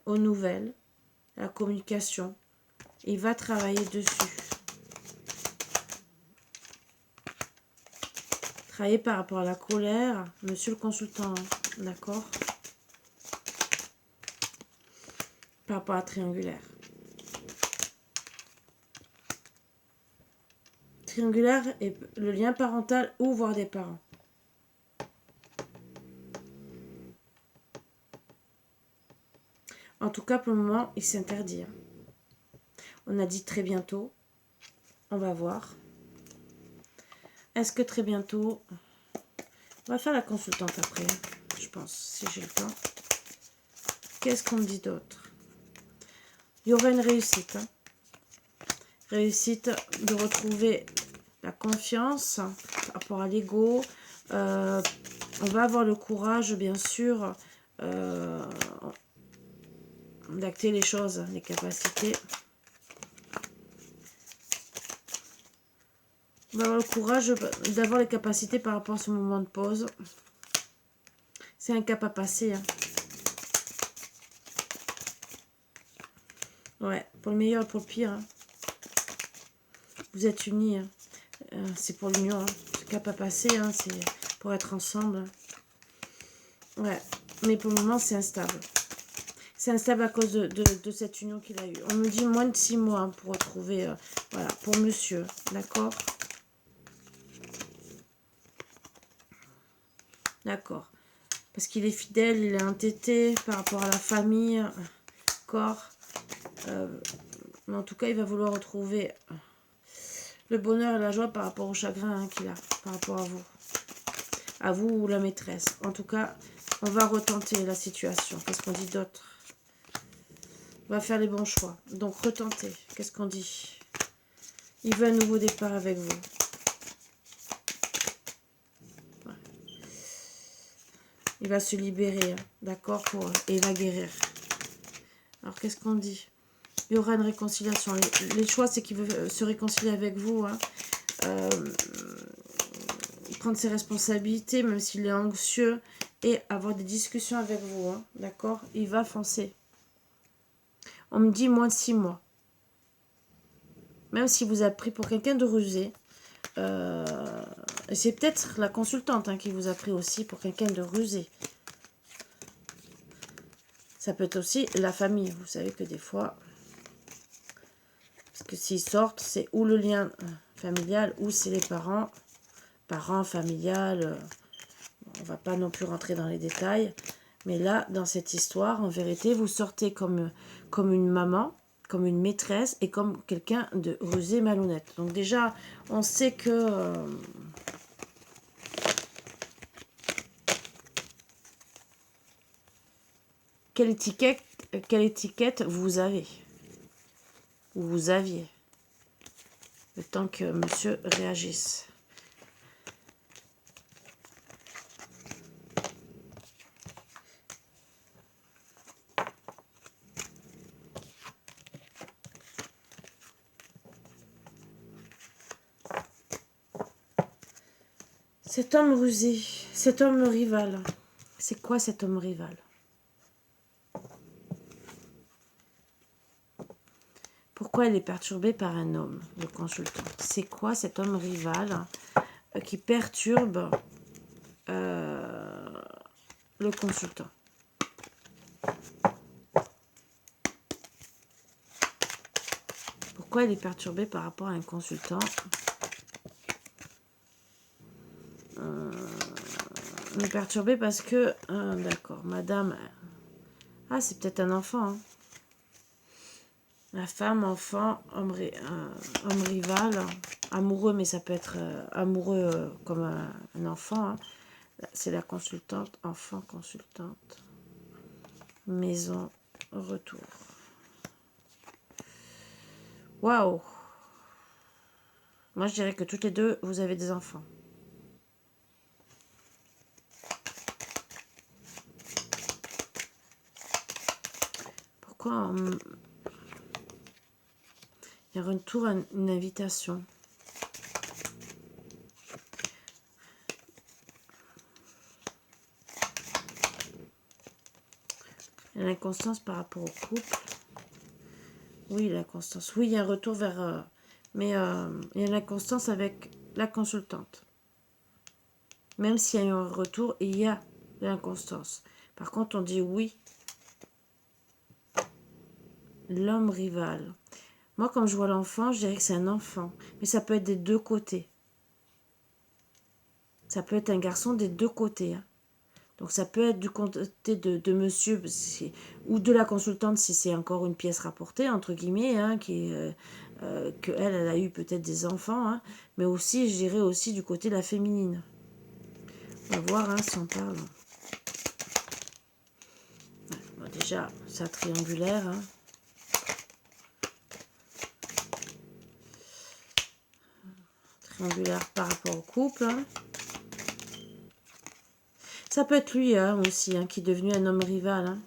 Speaker 1: aux nouvelles, à la communication. Il va travailler dessus. Travailler par rapport à la colère, monsieur le consultant, d'accord? Par rapport à triangulaire. Triangulaire est le lien parental ou voire des parents. En tout cas, pour le moment, il s'interdit. Hein. On a dit très bientôt. On va voir. Est-ce que très bientôt... On va faire la consultante après, je pense, si j'ai le temps. Qu'est-ce qu'on me dit d'autre? Il y aura une réussite. Hein. Réussite de retrouver la confiance par rapport à l'ego. On va avoir le courage, bien sûr, d'acter les choses, les capacités. On va avoir le courage d'avoir les capacités par rapport à ce moment de pause. C'est un cap à passer. Hein. Ouais, pour le meilleur et pour le pire. Hein. Vous êtes unis. Hein. C'est pour l'union. Hein. Ce cap à passer, hein, c'est pour être ensemble. Ouais, mais pour le moment, c'est instable. C'est instable à cause de cette union qu'il a eue. On me dit moins de 6 mois hein, pour retrouver, voilà, pour monsieur, d'accord? D'accord. Parce qu'il est fidèle, il est entêté par rapport à la famille, d'accord? Mais en tout cas, il va vouloir retrouver le bonheur et la joie par rapport au chagrin hein, qu'il a, par rapport à vous. À vous ou la maîtresse. En tout cas, on va retenter la situation. Qu'est-ce qu'on dit d'autre? On va faire les bons choix. Donc, retenter. Qu'est-ce qu'on dit? Il veut un nouveau départ avec vous. Ouais. Il va se libérer, hein, d'accord? Et il va guérir. Alors, qu'est-ce qu'on dit? Il y aura une réconciliation. Les choix, c'est qu'il veut se réconcilier avec vous. Hein. Prendre ses responsabilités, même s'il est anxieux. Et avoir des discussions avec vous. Hein, d'accord? Il va foncer. On me dit moins de 6 mois. Même si vous a pris pour quelqu'un de rusé. C'est peut-être la consultante hein, qui vous a pris aussi pour quelqu'un de rusé. Ça peut être aussi la famille. Vous savez que des fois... Parce que s'ils sortent, c'est ou le lien familial ou c'est les parents. Parents, familial. On ne va pas non plus rentrer dans les détails. Mais là, dans cette histoire, en vérité, vous sortez comme une maman, comme une maîtresse et comme quelqu'un de rusé, malhonnête. Donc déjà, on sait que... quelle étiquette vous avez? Ou vous aviez? Le temps que monsieur réagisse. Cet homme rusé, cet homme rival, c'est quoi cet homme rival? Pourquoi elle est perturbée par un homme, le consultant? C'est quoi cet homme rival qui perturbe le consultant. Pourquoi il est perturbé par rapport à un consultant? Il est perturbé parce que... d'accord, madame... Ah, c'est peut-être un enfant. Hein. La femme, enfant, homme rival, amoureux, mais ça peut être amoureux comme un enfant. Hein. C'est la consultante, enfant, consultante. Maison, retour. Waouh! Moi, je dirais que toutes les deux, vous avez des enfants. Pourquoi il y a un retour, une invitation? Il y a l'inconstance par rapport au couple. Oui, l'inconstance. Oui, il y a un retour vers... mais il y a l'inconstance avec la consultante. Même s'il y a eu un retour, il y a l'inconstance. Par contre, on dit oui. L'homme rival. Moi, quand je vois l'enfant, je dirais que c'est un enfant. Mais ça peut être des deux côtés. Ça peut être un garçon des deux côtés. Hein. Donc ça peut être du côté de monsieur ou de la consultante si c'est encore une pièce rapportée, entre guillemets, hein, elle a eu peut-être des enfants. Hein, mais aussi, je dirais aussi du côté de la féminine. On va voir hein, si on parle. Ouais, bon, déjà, c'est triangulaire. Hein. Triangulaire par rapport au couple. Hein. Ça peut être lui hein, aussi, hein, qui est devenu un homme rival. Hein.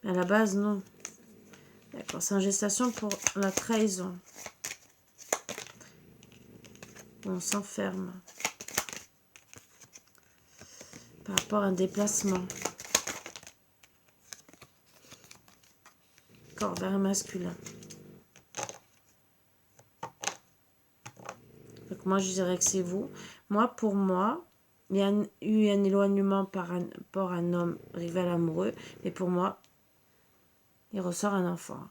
Speaker 1: Mais à la base, non. D'accord, c'est en gestation pour la trahison. On s'enferme. Par rapport à un déplacement. Corps vers un masculin. Donc moi, je dirais que c'est vous. Moi, pour moi, il y a eu un éloignement par rapport à un homme rival amoureux. Mais pour moi, il ressort un enfant.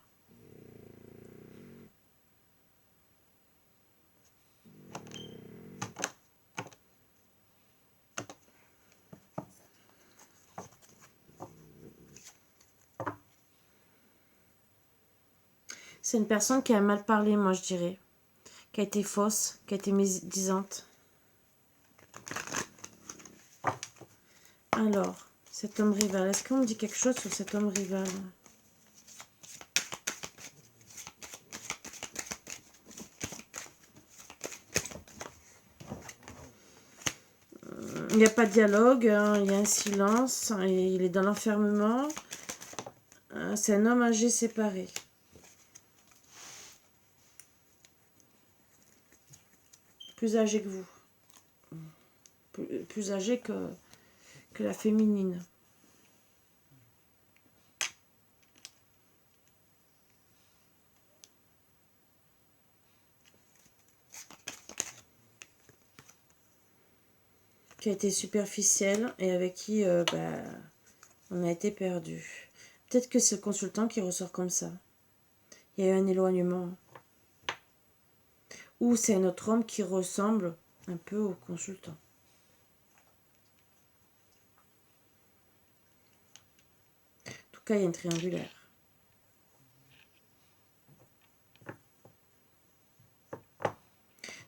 Speaker 1: C'est une personne qui a mal parlé, moi, je dirais. Qui a été fausse, qui a été médisante. Alors, cet homme rival, est-ce qu'on me dit quelque chose sur cet homme rival? Il n'y a pas de dialogue, hein, il y a un silence, et il est dans l'enfermement. C'est un homme âgé séparé. Plus âgé que vous. Plus âgé que la féminine. Qui a été superficielle et avec qui on a été perdu. Peut-être que c'est le consultant qui ressort comme ça. Il y a eu un éloignement. Ou c'est un autre homme qui ressemble un peu au consultant. En tout cas, il y a une triangulaire.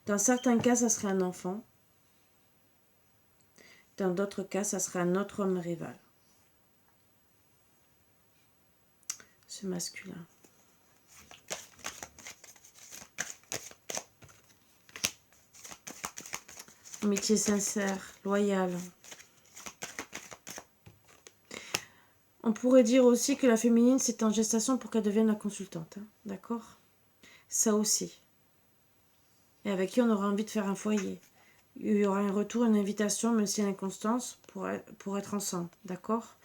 Speaker 1: Dans certains cas, ça serait un enfant. Dans d'autres cas, ça serait un autre homme rival. Ce masculin. Amitié sincère, loyale. On pourrait dire aussi que la féminine, c'est en gestation pour qu'elle devienne la consultante. Hein, d'accord? Ça aussi. Et avec qui on aura envie de faire un foyer. Il y aura un retour, une invitation, même si il y a une inconstance, pour être ensemble. D'accord?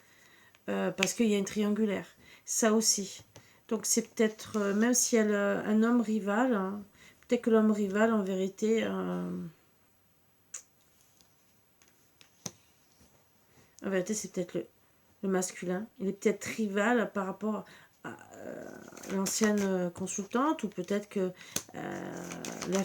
Speaker 1: Parce qu'il y a une triangulaire. Ça aussi. Donc c'est peut-être, même s'il y a un homme rival, hein, peut-être que l'homme rival, en vérité, En vérité, c'est peut-être le masculin. Il est peut-être rival par rapport à l'ancienne consultante, ou peut-être que la,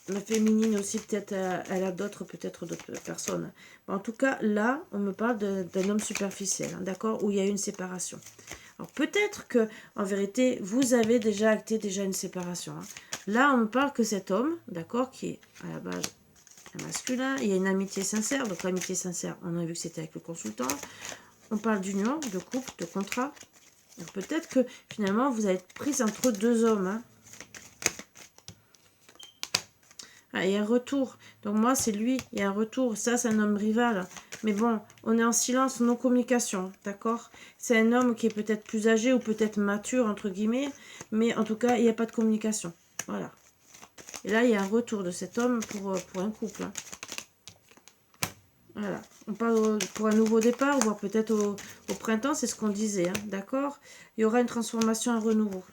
Speaker 1: la féminine aussi, peut-être, elle a peut-être d'autres personnes. En tout cas, là, on me parle d'un homme superficiel, hein, d'accord, où il y a eu une séparation. Alors peut-être que, en vérité, vous avez déjà acté une séparation. Hein. Là, on me parle que cet homme, d'accord, qui est à la base un masculin, il y a une amitié sincère. Donc l'amitié sincère, on a vu que c'était avec le consultant. On parle d'union, de couple, de contrat. Donc peut-être que finalement, vous allez être prise entre deux hommes. Hein. Ah, il y a un retour. Donc moi, c'est lui. Il y a un retour. Ça, c'est un homme rival. Mais bon, on est en silence, non communication. D'accord? C'est un homme qui est peut-être plus âgé ou peut-être mature, entre guillemets. Mais en tout cas, il n'y a pas de communication. Voilà. Et là, il y a un retour de cet homme pour un couple. Hein. Voilà. On parle pour un nouveau départ, voire peut-être au printemps, c'est ce qu'on disait. Hein. D'accord? Il y aura une transformation, un renouveau.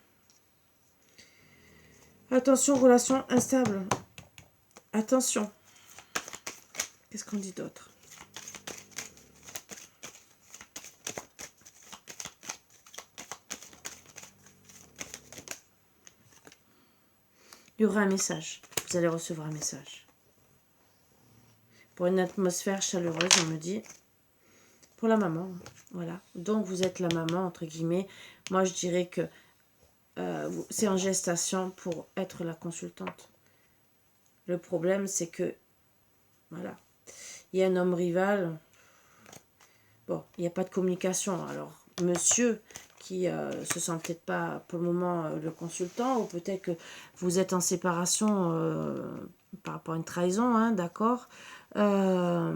Speaker 1: Attention, relation instable. Attention. Qu'est-ce qu'on dit d'autre? Il y aura un message. Vous allez recevoir un message. Pour une atmosphère chaleureuse, on me dit. Pour la maman. Voilà. Donc, vous êtes la maman, entre guillemets. Moi, je dirais que c'est en gestation pour être la consultante. Le problème, c'est que, voilà, il y a un homme rival. Bon, il n'y a pas de communication. Alors, monsieur qui se sent peut-être pas pour le moment le consultant, ou peut-être que vous êtes en séparation par rapport à une trahison, hein, d'accord. Pour le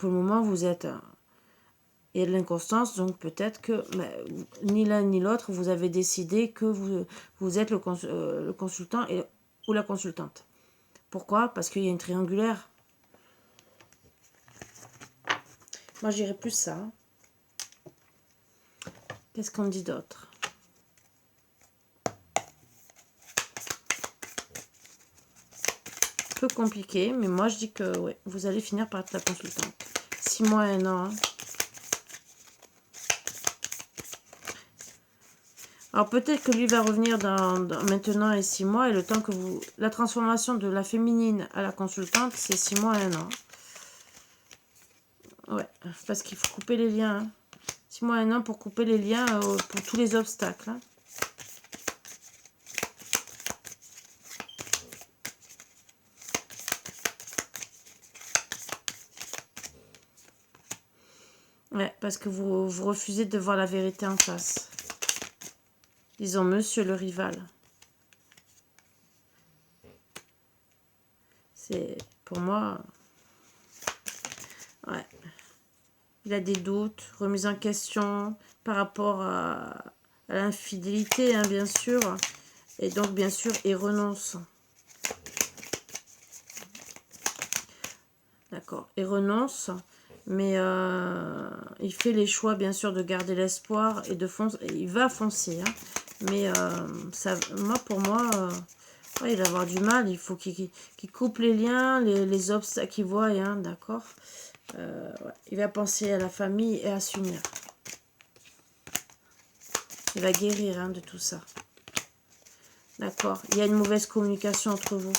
Speaker 1: moment, vous êtes... il y a de l'inconstance, donc peut-être que ni l'un ni l'autre, vous avez décidé que vous êtes le consultant ou la consultante. Pourquoi? Parce qu'il y a une triangulaire. Moi, j'irais plus ça. Hein. Qu'est-ce qu'on dit d'autre? Peu compliqué, mais moi, je dis que ouais, vous allez finir par être la consultante. 6 mois, 1 an. Hein. Alors, peut-être que lui va revenir dans maintenant et 6 mois, et le temps que vous... La transformation de la féminine à la consultante, c'est 6 mois, 1 an. Ouais, parce qu'il faut couper les liens. Hein. 6 mois, 1 an pour couper les liens pour tous les obstacles. Hein. Ouais, parce que vous refusez de voir la vérité en face. Disons, monsieur le rival. C'est, pour moi... Ouais. Il a des doutes, remise en question par rapport à l'infidélité, hein, bien sûr. Et donc, bien sûr, il renonce. D'accord, il renonce, mais il fait les choix, bien sûr, de garder l'espoir et de foncer. Il va foncer, hein, mais ça, pour moi, ouais, il va avoir du mal. Il faut qu'il coupe les liens, les obstacles qu'il voit, hein, d'accord. Ouais. Il va penser à la famille et à s'unir. Il va guérir hein, de tout ça. D'accord. Il y a une mauvaise communication entre vous.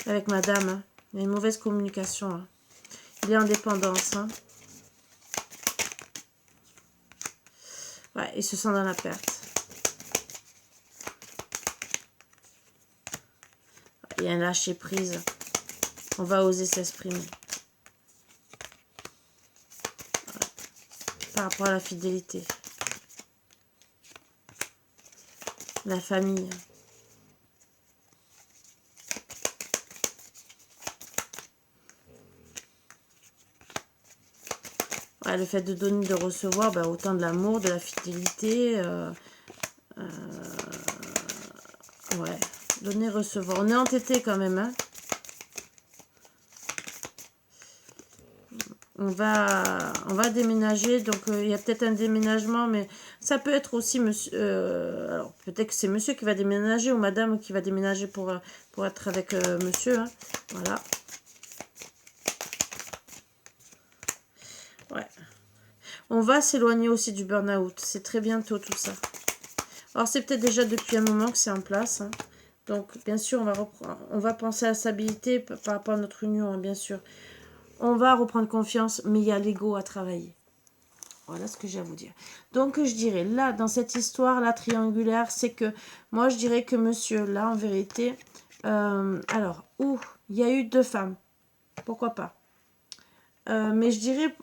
Speaker 1: Avec madame. Hein. Il y a une mauvaise communication. Hein. Il est en dépendance. Hein. Ouais, il se sent dans la perte. Il y a un lâcher prise. On va oser s'exprimer. Par rapport à la fidélité. La famille. Ouais, le fait de donner, de recevoir, ben, autant de l'amour, de la fidélité. Ouais, donner, recevoir. On est entêté quand même, hein. On va déménager, donc il y a peut-être un déménagement, mais ça peut être aussi monsieur. Alors peut-être que c'est monsieur qui va déménager ou madame qui va déménager pour être avec monsieur. Hein, voilà. On va s'éloigner aussi du burn-out. C'est très bientôt tout ça. Alors, c'est peut-être déjà depuis un moment que c'est en place. Hein. Donc, bien sûr, on va penser à la stabilité par rapport à notre union, hein, bien sûr. On va reprendre confiance, mais il y a l'ego à travailler. Voilà ce que j'ai à vous dire. Donc, je dirais, là, dans cette histoire-là, triangulaire, c'est que, moi, je dirais que monsieur, là, en vérité, alors, il y a eu 2 femmes. Pourquoi pas. Mais je dirais,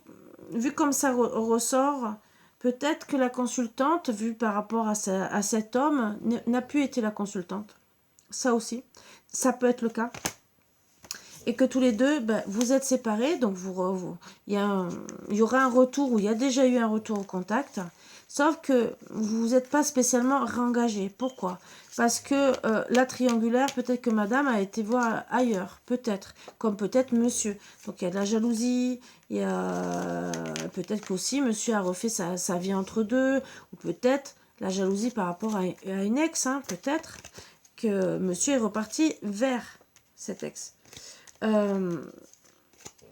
Speaker 1: vu comme ça ressort, peut-être que la consultante, vue par rapport à cet homme, n'a plus été la consultante. Ça aussi, ça peut être le cas. Et que tous les deux, ben, vous êtes séparés, donc il y aura un retour, ou il y a déjà eu un retour au contact, sauf que vous n'êtes pas spécialement réengagés. Pourquoi? Parce que la triangulaire, peut-être que madame a été voir ailleurs, peut-être, comme peut-être monsieur. Donc il y a de la jalousie, il y a peut-être qu'aussi monsieur a refait sa vie entre deux, ou peut-être la jalousie par rapport à une ex, hein, peut-être que monsieur est reparti vers cet ex.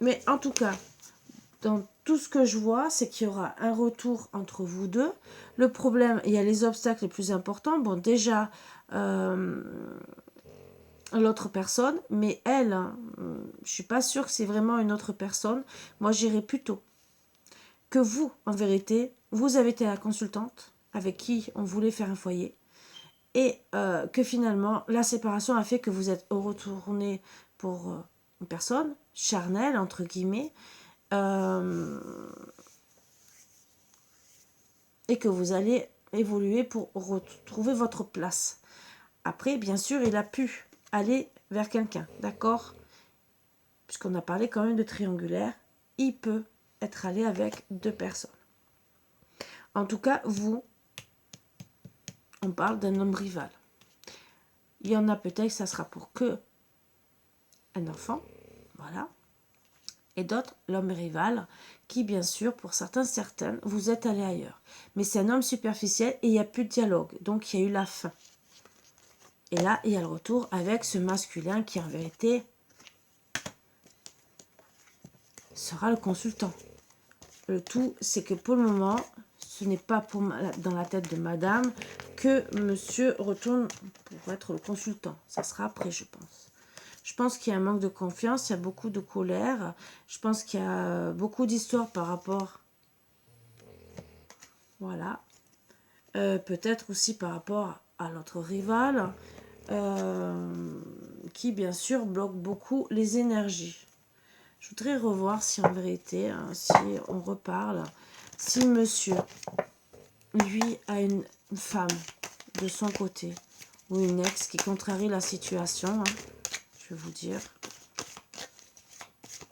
Speaker 1: Mais en tout cas, dans tout ce que je vois, c'est qu'il y aura un retour entre vous deux. Le problème, il y a les obstacles les plus importants. Bon, déjà, l'autre personne, mais elle, hein, je suis pas sûre que c'est vraiment une autre personne. Moi, j'irais plutôt que vous, en vérité, vous avez été la consultante avec qui on voulait faire un foyer. Et que finalement, la séparation a fait que vous êtes retourné pour une personne charnelle, entre guillemets, et que vous allez évoluer pour retrouver votre place. Après, bien sûr, il a pu aller vers quelqu'un, d'accord? Puisqu'on a parlé quand même de triangulaire, il peut être allé avec 2 personnes. En tout cas, vous, on parle d'un homme rival. Il y en a peut-être, ça sera pour que un enfant, voilà. Et d'autres, l'homme rival, qui bien sûr, pour certaines, vous êtes allé ailleurs. Mais c'est un homme superficiel et il n'y a plus de dialogue. Donc il y a eu la fin. Et là, il y a le retour avec ce masculin qui en vérité sera le consultant. Le tout, c'est que pour le moment, ce n'est pas dans la tête de madame que monsieur retourne pour être le consultant. Ça sera après, je pense. Je pense qu'il y a un manque de confiance, il y a beaucoup de colère. Je pense qu'il y a beaucoup d'histoires par rapport... Voilà. Peut-être aussi par rapport à notre rival, qui bien sûr bloque beaucoup les énergies. Je voudrais revoir si en vérité, hein, si on reparle, si monsieur, lui, a une femme de son côté, ou une ex qui contrarie la situation, hein, je vais vous dire,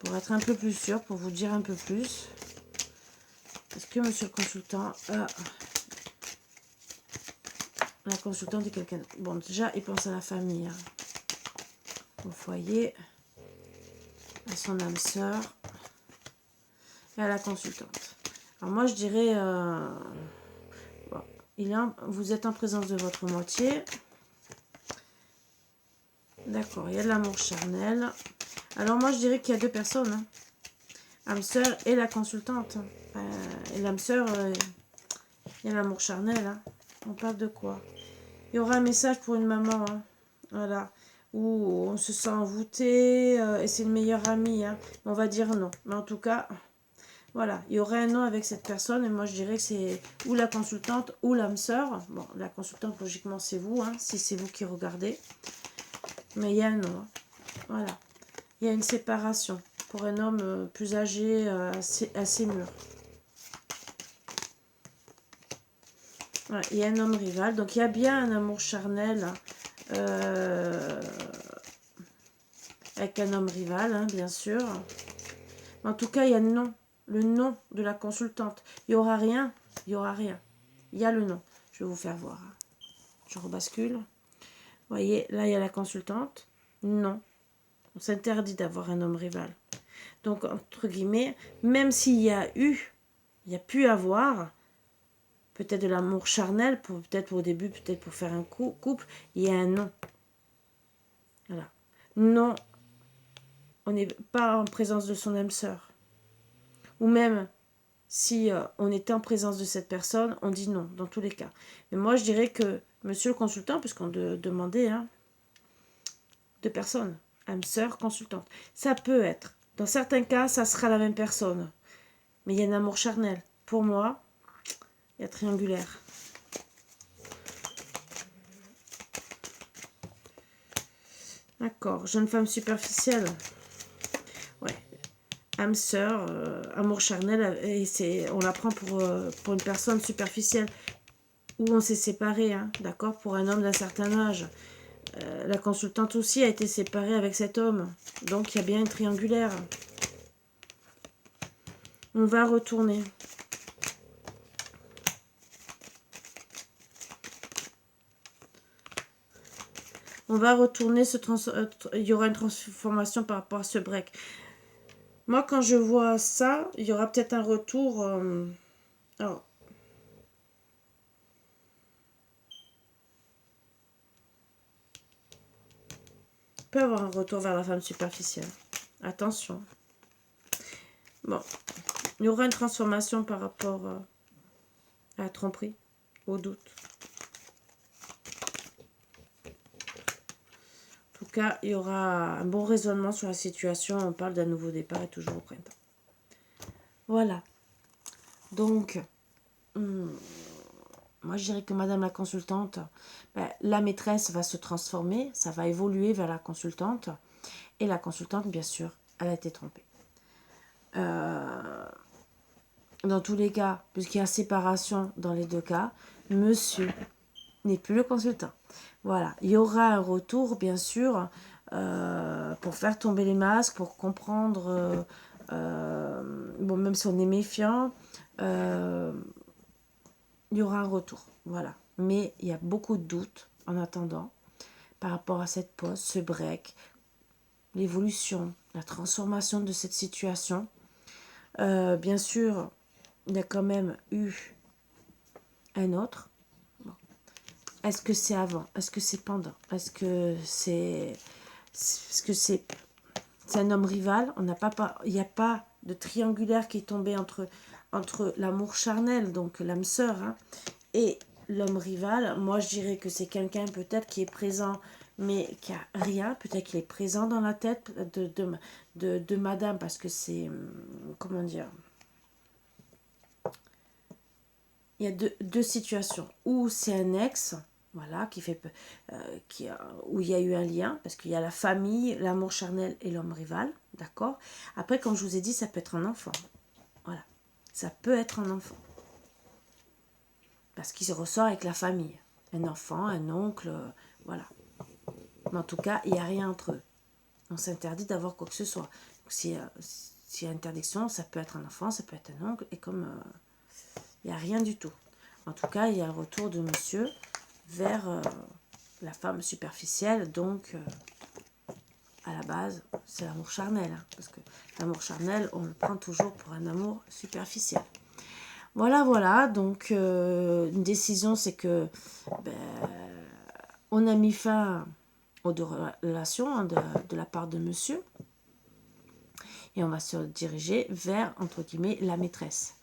Speaker 1: pour être un peu plus sûr, pour vous dire un peu plus. Est-ce que monsieur le consultant a... La consultante est quelqu'un... Bon, déjà, il pense à la famille, hein, au foyer, à son âme sœur et à la consultante. Alors moi, je dirais... bon, vous êtes en présence de votre moitié. D'accord, il y a de l'amour charnel. Alors moi, je dirais qu'il y a 2 personnes. Hein. Âme sœur et la consultante. Et l'âme sœur, il y a l'amour charnel. Hein. On parle de quoi? Il y aura un message pour une maman. Hein. Voilà. Où on se sent envoûté et c'est une meilleure amie. Hein. On va dire non. Mais en tout cas, voilà. Il y aurait un non avec cette personne. Et moi, je dirais que c'est ou la consultante ou l'âme sœur. Bon, la consultante, logiquement, c'est vous. Hein, si c'est vous qui regardez. Mais il y a un non. Hein. Voilà. Il y a une séparation pour un homme plus âgé, assez mûr. Ouais, il y a un homme rival. Donc, il y a bien un amour charnel avec un homme rival, hein, bien sûr. Mais en tout cas, il y a le nom de la consultante. Il n'y aura rien. Il n'y aura rien. Il y a le nom. Je vais vous faire voir. Je rebascule. Vous voyez, là, il y a la consultante. Non. On s'interdit d'avoir un homme rival. Donc, entre guillemets, même s'il y a pu avoir, peut-être de l'amour charnel, peut-être au début, peut-être pour faire un couple, il y a un non. Voilà. Non, on n'est pas en présence de son âme sœur. Ou même, si on était en présence de cette personne, on dit non, dans tous les cas. Mais moi, je dirais que, monsieur le consultant, puisqu'on demandait, hein, deux personnes, âme sœur, consultante, ça peut être. Dans certains cas, ça sera la même personne. Mais il y a un amour charnel. Pour moi, il y a triangulaire. D'accord, jeune femme superficielle. Ouais. Âme sœur, amour charnel, et on la prend pour une personne superficielle. Où on s'est séparés, hein, d'accord, pour un homme d'un certain âge. La consultante aussi a été séparée avec cet homme. Donc il y a bien une triangulaire. On va retourner. On va retourner, il y aura une transformation par rapport à ce break. Moi, quand je vois ça, il y aura peut-être un retour. Alors, il peut y avoir un retour vers la femme superficielle. Attention. Bon, il y aura une transformation par rapport à la tromperie, au doute. En tout cas, il y aura un bon raisonnement sur la situation. On parle d'un nouveau départ et toujours au printemps. Voilà. Donc, moi je dirais que madame la consultante, la maîtresse va se transformer, ça va évoluer vers la consultante. Et la consultante, bien sûr, elle a été trompée. Dans tous les cas, puisqu'il y a séparation dans les deux cas, monsieur n'est plus le consultant. Voilà, il y aura un retour, bien sûr, pour faire tomber les masques, pour comprendre, bon, même si on est méfiant, il y aura un retour, voilà. Mais il y a beaucoup de doutes en attendant par rapport à cette pause, ce break, l'évolution, la transformation de cette situation. Bien sûr, il y a quand même eu un autre. Bon. Est-ce que c'est avant? Est-ce que c'est pendant? Est-ce que c'est un homme rival? Il n'y a pas de triangulaire qui est tombé entre l'amour charnel, donc l'âme sœur, hein, et l'homme rival. Moi, je dirais que c'est quelqu'un peut-être qui est présent, mais qui a rien. Peut-être qu'il est présent dans la tête de madame, parce que c'est, comment dire, il y a deux situations. Où c'est un ex, voilà, où il y a eu un lien, parce qu'il y a la famille, l'amour charnel et l'homme rival, d'accord. Après, comme je vous ai dit, ça peut être un enfant. Voilà, ça peut être un enfant. Parce qu'il se ressort avec la famille. Un enfant, un oncle, voilà. Mais en tout cas, il n'y a rien entre eux. On s'interdit d'avoir quoi que ce soit. S'il y a interdiction, ça peut être un enfant, ça peut être un oncle, et comme il n'y a rien du tout. En tout cas, il y a le retour de monsieur vers la femme superficielle, donc à la base, c'est l'amour charnel. Hein, parce que l'amour charnel, on le prend toujours pour un amour superficiel. Voilà, voilà. Donc, une décision, c'est que on a mis fin aux deux relations, hein, de la part de monsieur. Et on va se diriger vers, entre guillemets, la maîtresse.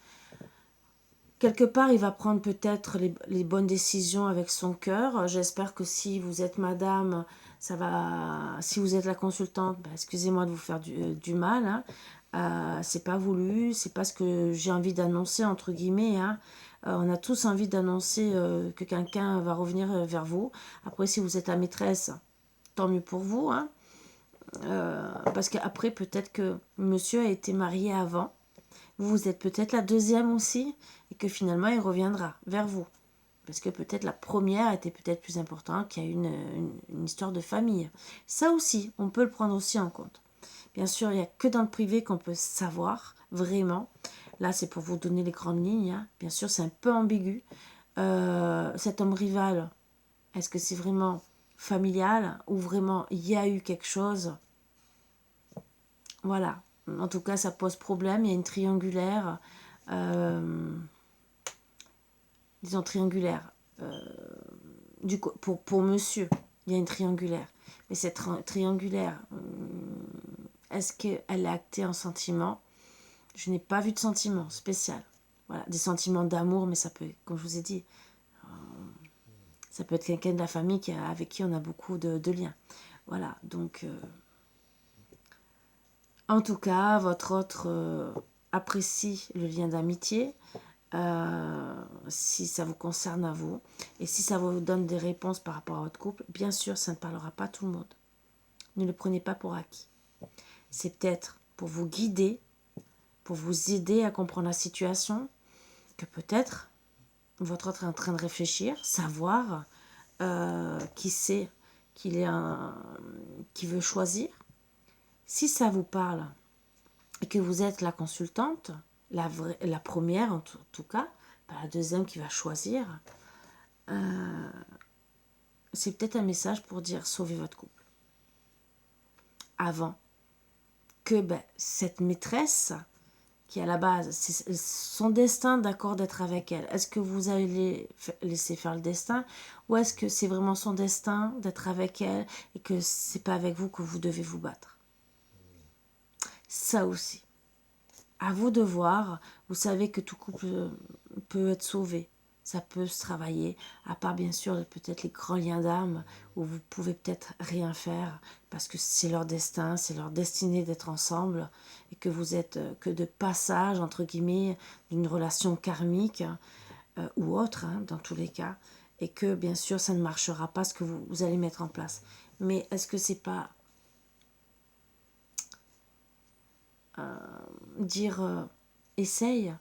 Speaker 1: Quelque part, il va prendre peut-être les bonnes décisions avec son cœur. J'espère que si vous êtes madame, ça va. Si vous êtes la consultante, excusez-moi de vous faire du mal. Hein. C'est pas voulu, c'est pas ce que j'ai envie d'annoncer, entre guillemets. Hein. On a tous envie d'annoncer que quelqu'un va revenir vers vous. Après, si vous êtes la maîtresse, tant mieux pour vous. Hein. Parce qu'après, peut-être que monsieur a été marié avant. Vous êtes peut-être la deuxième aussi, et que finalement il reviendra vers vous. Parce que peut-être la première était peut-être plus importante, qu'il y a une histoire de famille. Ça aussi, on peut le prendre aussi en compte. Bien sûr, il n'y a que dans le privé qu'on peut savoir, vraiment. Là, c'est pour vous donner les grandes lignes. Hein. Bien sûr, c'est un peu ambigu. Cet homme rival, est-ce que c'est vraiment familial ou vraiment il y a eu quelque chose? Voilà. En tout cas, ça pose problème. Il y a une triangulaire. Disons triangulaire. Pour monsieur, il y a une triangulaire. Mais cette triangulaire, est-ce qu'elle est actée en sentiment? Je n'ai pas vu de sentiment spécial. Voilà, des sentiments d'amour, mais ça peut, comme je vous ai dit, ça peut être quelqu'un de la famille avec qui on a beaucoup de liens. Voilà, donc, en tout cas, votre autre apprécie le lien d'amitié, si ça vous concerne à vous, et si ça vous donne des réponses par rapport à votre couple, bien sûr, ça ne parlera pas à tout le monde. Ne le prenez pas pour acquis. C'est peut-être pour vous guider, pour vous aider à comprendre la situation, que peut-être votre autre est en train de réfléchir, savoir qui c'est qui veut choisir. Si ça vous parle et que vous êtes la consultante, la première en tout cas, pas la deuxième qui va choisir, c'est peut-être un message pour dire sauvez votre couple. Avant que cette maîtresse, qui à la base, c'est son destin d'accord d'être avec elle. Est-ce que vous allez laisser faire le destin ou est-ce que c'est vraiment son destin d'être avec elle et que c'est pas avec vous que vous devez vous battre? Ça aussi. À vous de voir. Vous savez que tout couple peut être sauvé. Ça peut se travailler, à part bien sûr peut-être les grands liens d'âme où vous pouvez peut-être rien faire parce que c'est leur destin, c'est leur destinée d'être ensemble et que vous êtes que de passage entre guillemets d'une relation karmique ou autre dans tous les cas et que bien sûr ça ne marchera pas ce que vous allez mettre en place. Mais est-ce que c'est pas dire essaye?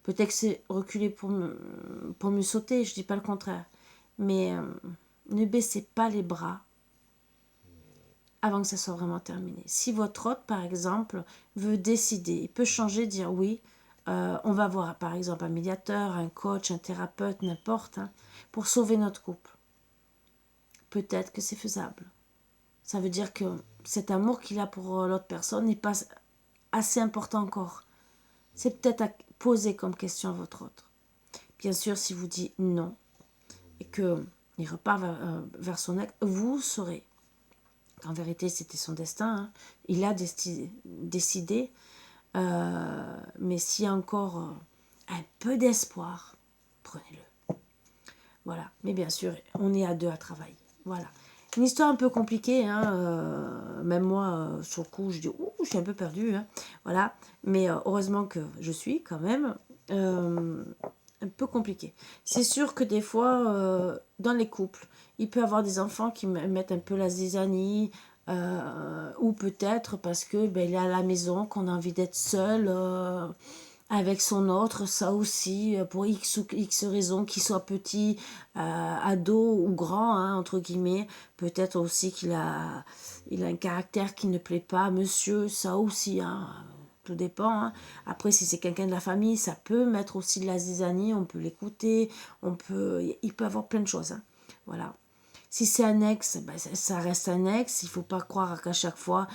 Speaker 1: Peut-être que c'est reculer pour mieux sauter, je dis pas le contraire. Mais ne baissez pas les bras avant que ça soit vraiment terminé. Si votre hôte, par exemple, veut décider, il peut changer, dire oui, on va voir par exemple un médiateur, un coach, un thérapeute, n'importe, pour sauver notre couple. Peut-être que c'est faisable. Ça veut dire que cet amour qu'il a pour l'autre personne n'est pas assez important encore. C'est peut-être à poser comme question à votre autre. Bien sûr, si vous dites non et qu'il repart vers son ex, vous saurez. En vérité, c'était son destin. Il a décidé. Mais s'il y a encore un peu d'espoir, prenez-le. Voilà. Mais bien sûr, on est à deux à travailler. Voilà. Une histoire un peu compliquée, même moi, sur le coup, je dis, je suis un peu perdue, voilà, mais heureusement que je suis quand même un peu compliqué. C'est sûr que des fois, dans les couples, il peut y avoir des enfants qui mettent un peu la zizanie, ou peut-être parce que il est à la maison, qu'on a envie d'être seul, avec son autre, ça aussi, pour X ou X raisons, qu'il soit petit, ado ou grand, entre guillemets. Peut-être aussi qu'il a un caractère qui ne plaît pas à monsieur, ça aussi, tout dépend. Après, si c'est quelqu'un de la famille, ça peut mettre aussi de la zizanie, on peut l'écouter, il peut avoir plein de choses. Voilà. Si c'est un ex, ça reste un ex. Il ne faut pas croire qu'à chaque fois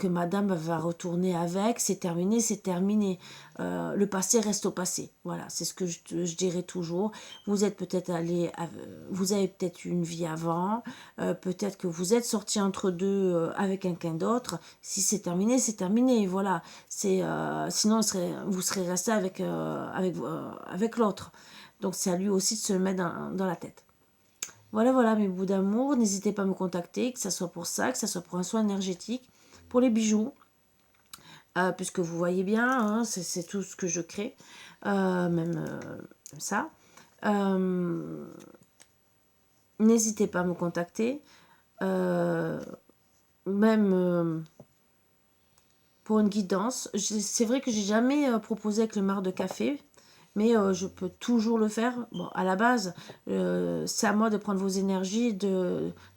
Speaker 1: que madame va retourner avec, c'est terminé, c'est terminé. Le passé reste au passé. Voilà, c'est ce que je dirais toujours. Vous êtes peut-être vous avez peut-être eu une vie avant. Peut-être que vous êtes sorti entre deux avec quelqu'un d'autre. Si c'est terminé, c'est terminé. Voilà. Sinon, vous serez resté avec l'autre. Donc, c'est à lui aussi de se le mettre dans la tête. Voilà mes bouts d'amour. N'hésitez pas à me contacter, que ce soit pour ça, que ce soit pour un soin énergétique, pour les bijoux, puisque vous voyez bien, c'est tout ce que je crée, même ça. N'hésitez pas à me contacter, même pour une guidance. C'est vrai que j'ai jamais proposé avec le marc de café. Mais je peux toujours le faire. Bon, à la base, c'est à moi de prendre vos énergies,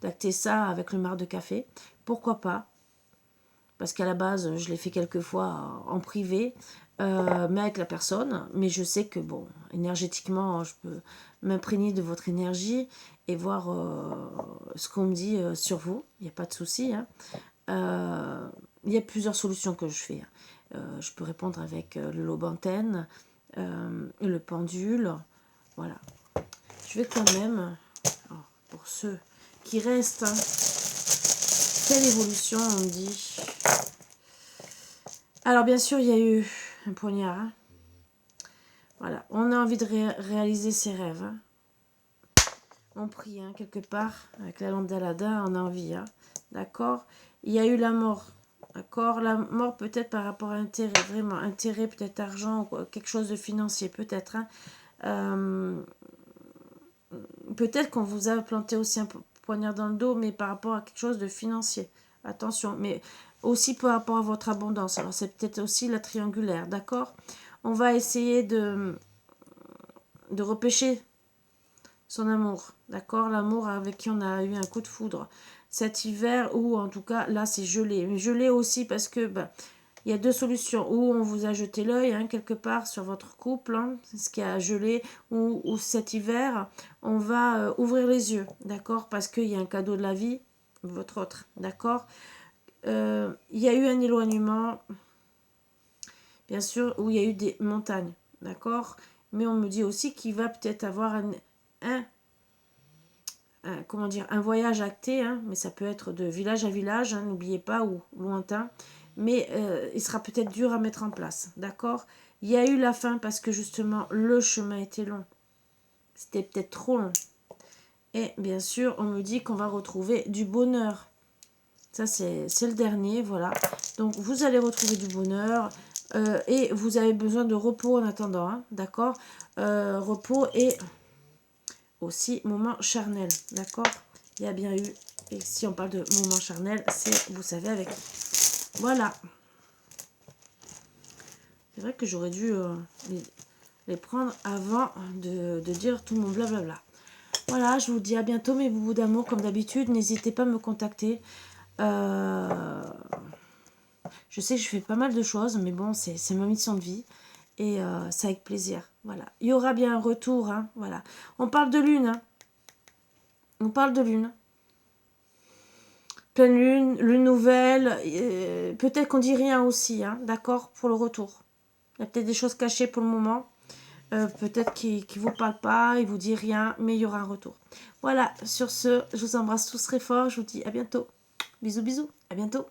Speaker 1: d'acter ça avec le marc de café. Pourquoi pas? Parce qu'à la base, je l'ai fait quelques fois en privé, mais avec la personne. Mais je sais que, bon, énergétiquement, je peux m'imprégner de votre énergie et voir ce qu'on me dit sur vous. Il n'y a pas de souci. Il y a plusieurs solutions que je fais. Je peux répondre avec le lobe antenne, le pendule, voilà. Je vais quand même, pour ceux qui restent, quelle évolution on me dit? Alors bien sûr, il y a eu un poignard, Voilà, on a envie de réaliser ses rêves. Hein. On prie, hein, quelque part, avec la lampe d'Aladin, on a envie. Hein. D'accord. Il y a eu la mort. D'accord. La mort peut-être par rapport à intérêt, vraiment. Intérêt, peut-être argent, ou quelque chose de financier, peut-être. Hein. Peut-être qu'on vous a planté aussi un poignard dans le dos, mais par rapport à quelque chose de financier. Attention, mais aussi par rapport à votre abondance. Alors, c'est peut-être aussi la triangulaire, d'accord. On va essayer de repêcher son amour, d'accord. L'amour avec qui on a eu un coup de foudre cet hiver, ou en tout cas, là, c'est gelé. Mais gelé aussi parce que... il y a deux solutions. Ou on vous a jeté l'œil, hein, quelque part, sur votre couple, hein, ce qui a gelé, ou cet hiver, on va ouvrir les yeux, d'accord, parce qu'il y a un cadeau de la vie, votre autre, d'accord. Il y a eu un éloignement, bien sûr, où il y a eu des montagnes, d'accord, mais on me dit aussi qu'il va peut-être avoir comment dire, un voyage acté, hein, mais ça peut être de village à village, hein, n'oubliez pas, ou lointain, mais il sera peut-être dur à mettre en place, d'accord. Il y a eu la fin parce que justement le chemin était long, c'était peut-être trop long, et bien sûr on me dit qu'on va retrouver du bonheur, ça c'est le dernier, voilà, donc vous allez retrouver du bonheur, et vous avez besoin de repos en attendant, hein, d'accord, repos et aussi moment charnel, d'accord. Il y a bien eu, et si on parle de moment charnel, c'est, vous savez, avec, voilà. C'est vrai que j'aurais dû les prendre avant de dire tout mon blablabla. Voilà, je vous dis à bientôt mes boubous d'amour, comme d'habitude, n'hésitez pas à me contacter. Je sais que je fais pas mal de choses, mais bon, c'est ma mission de vie. Et c'est avec plaisir, voilà. Il y aura bien un retour, hein, voilà. On parle de lune, hein. On parle de lune. Pleine lune, lune nouvelle, peut-être qu'on dit rien aussi, hein, d'accord, pour le retour. Il y a peut-être des choses cachées pour le moment, peut-être qu'il ne vous parle pas, il vous dit rien, mais il y aura un retour. Voilà, sur ce, je vous embrasse tous très fort, je vous dis à bientôt. Bisous, bisous, à bientôt.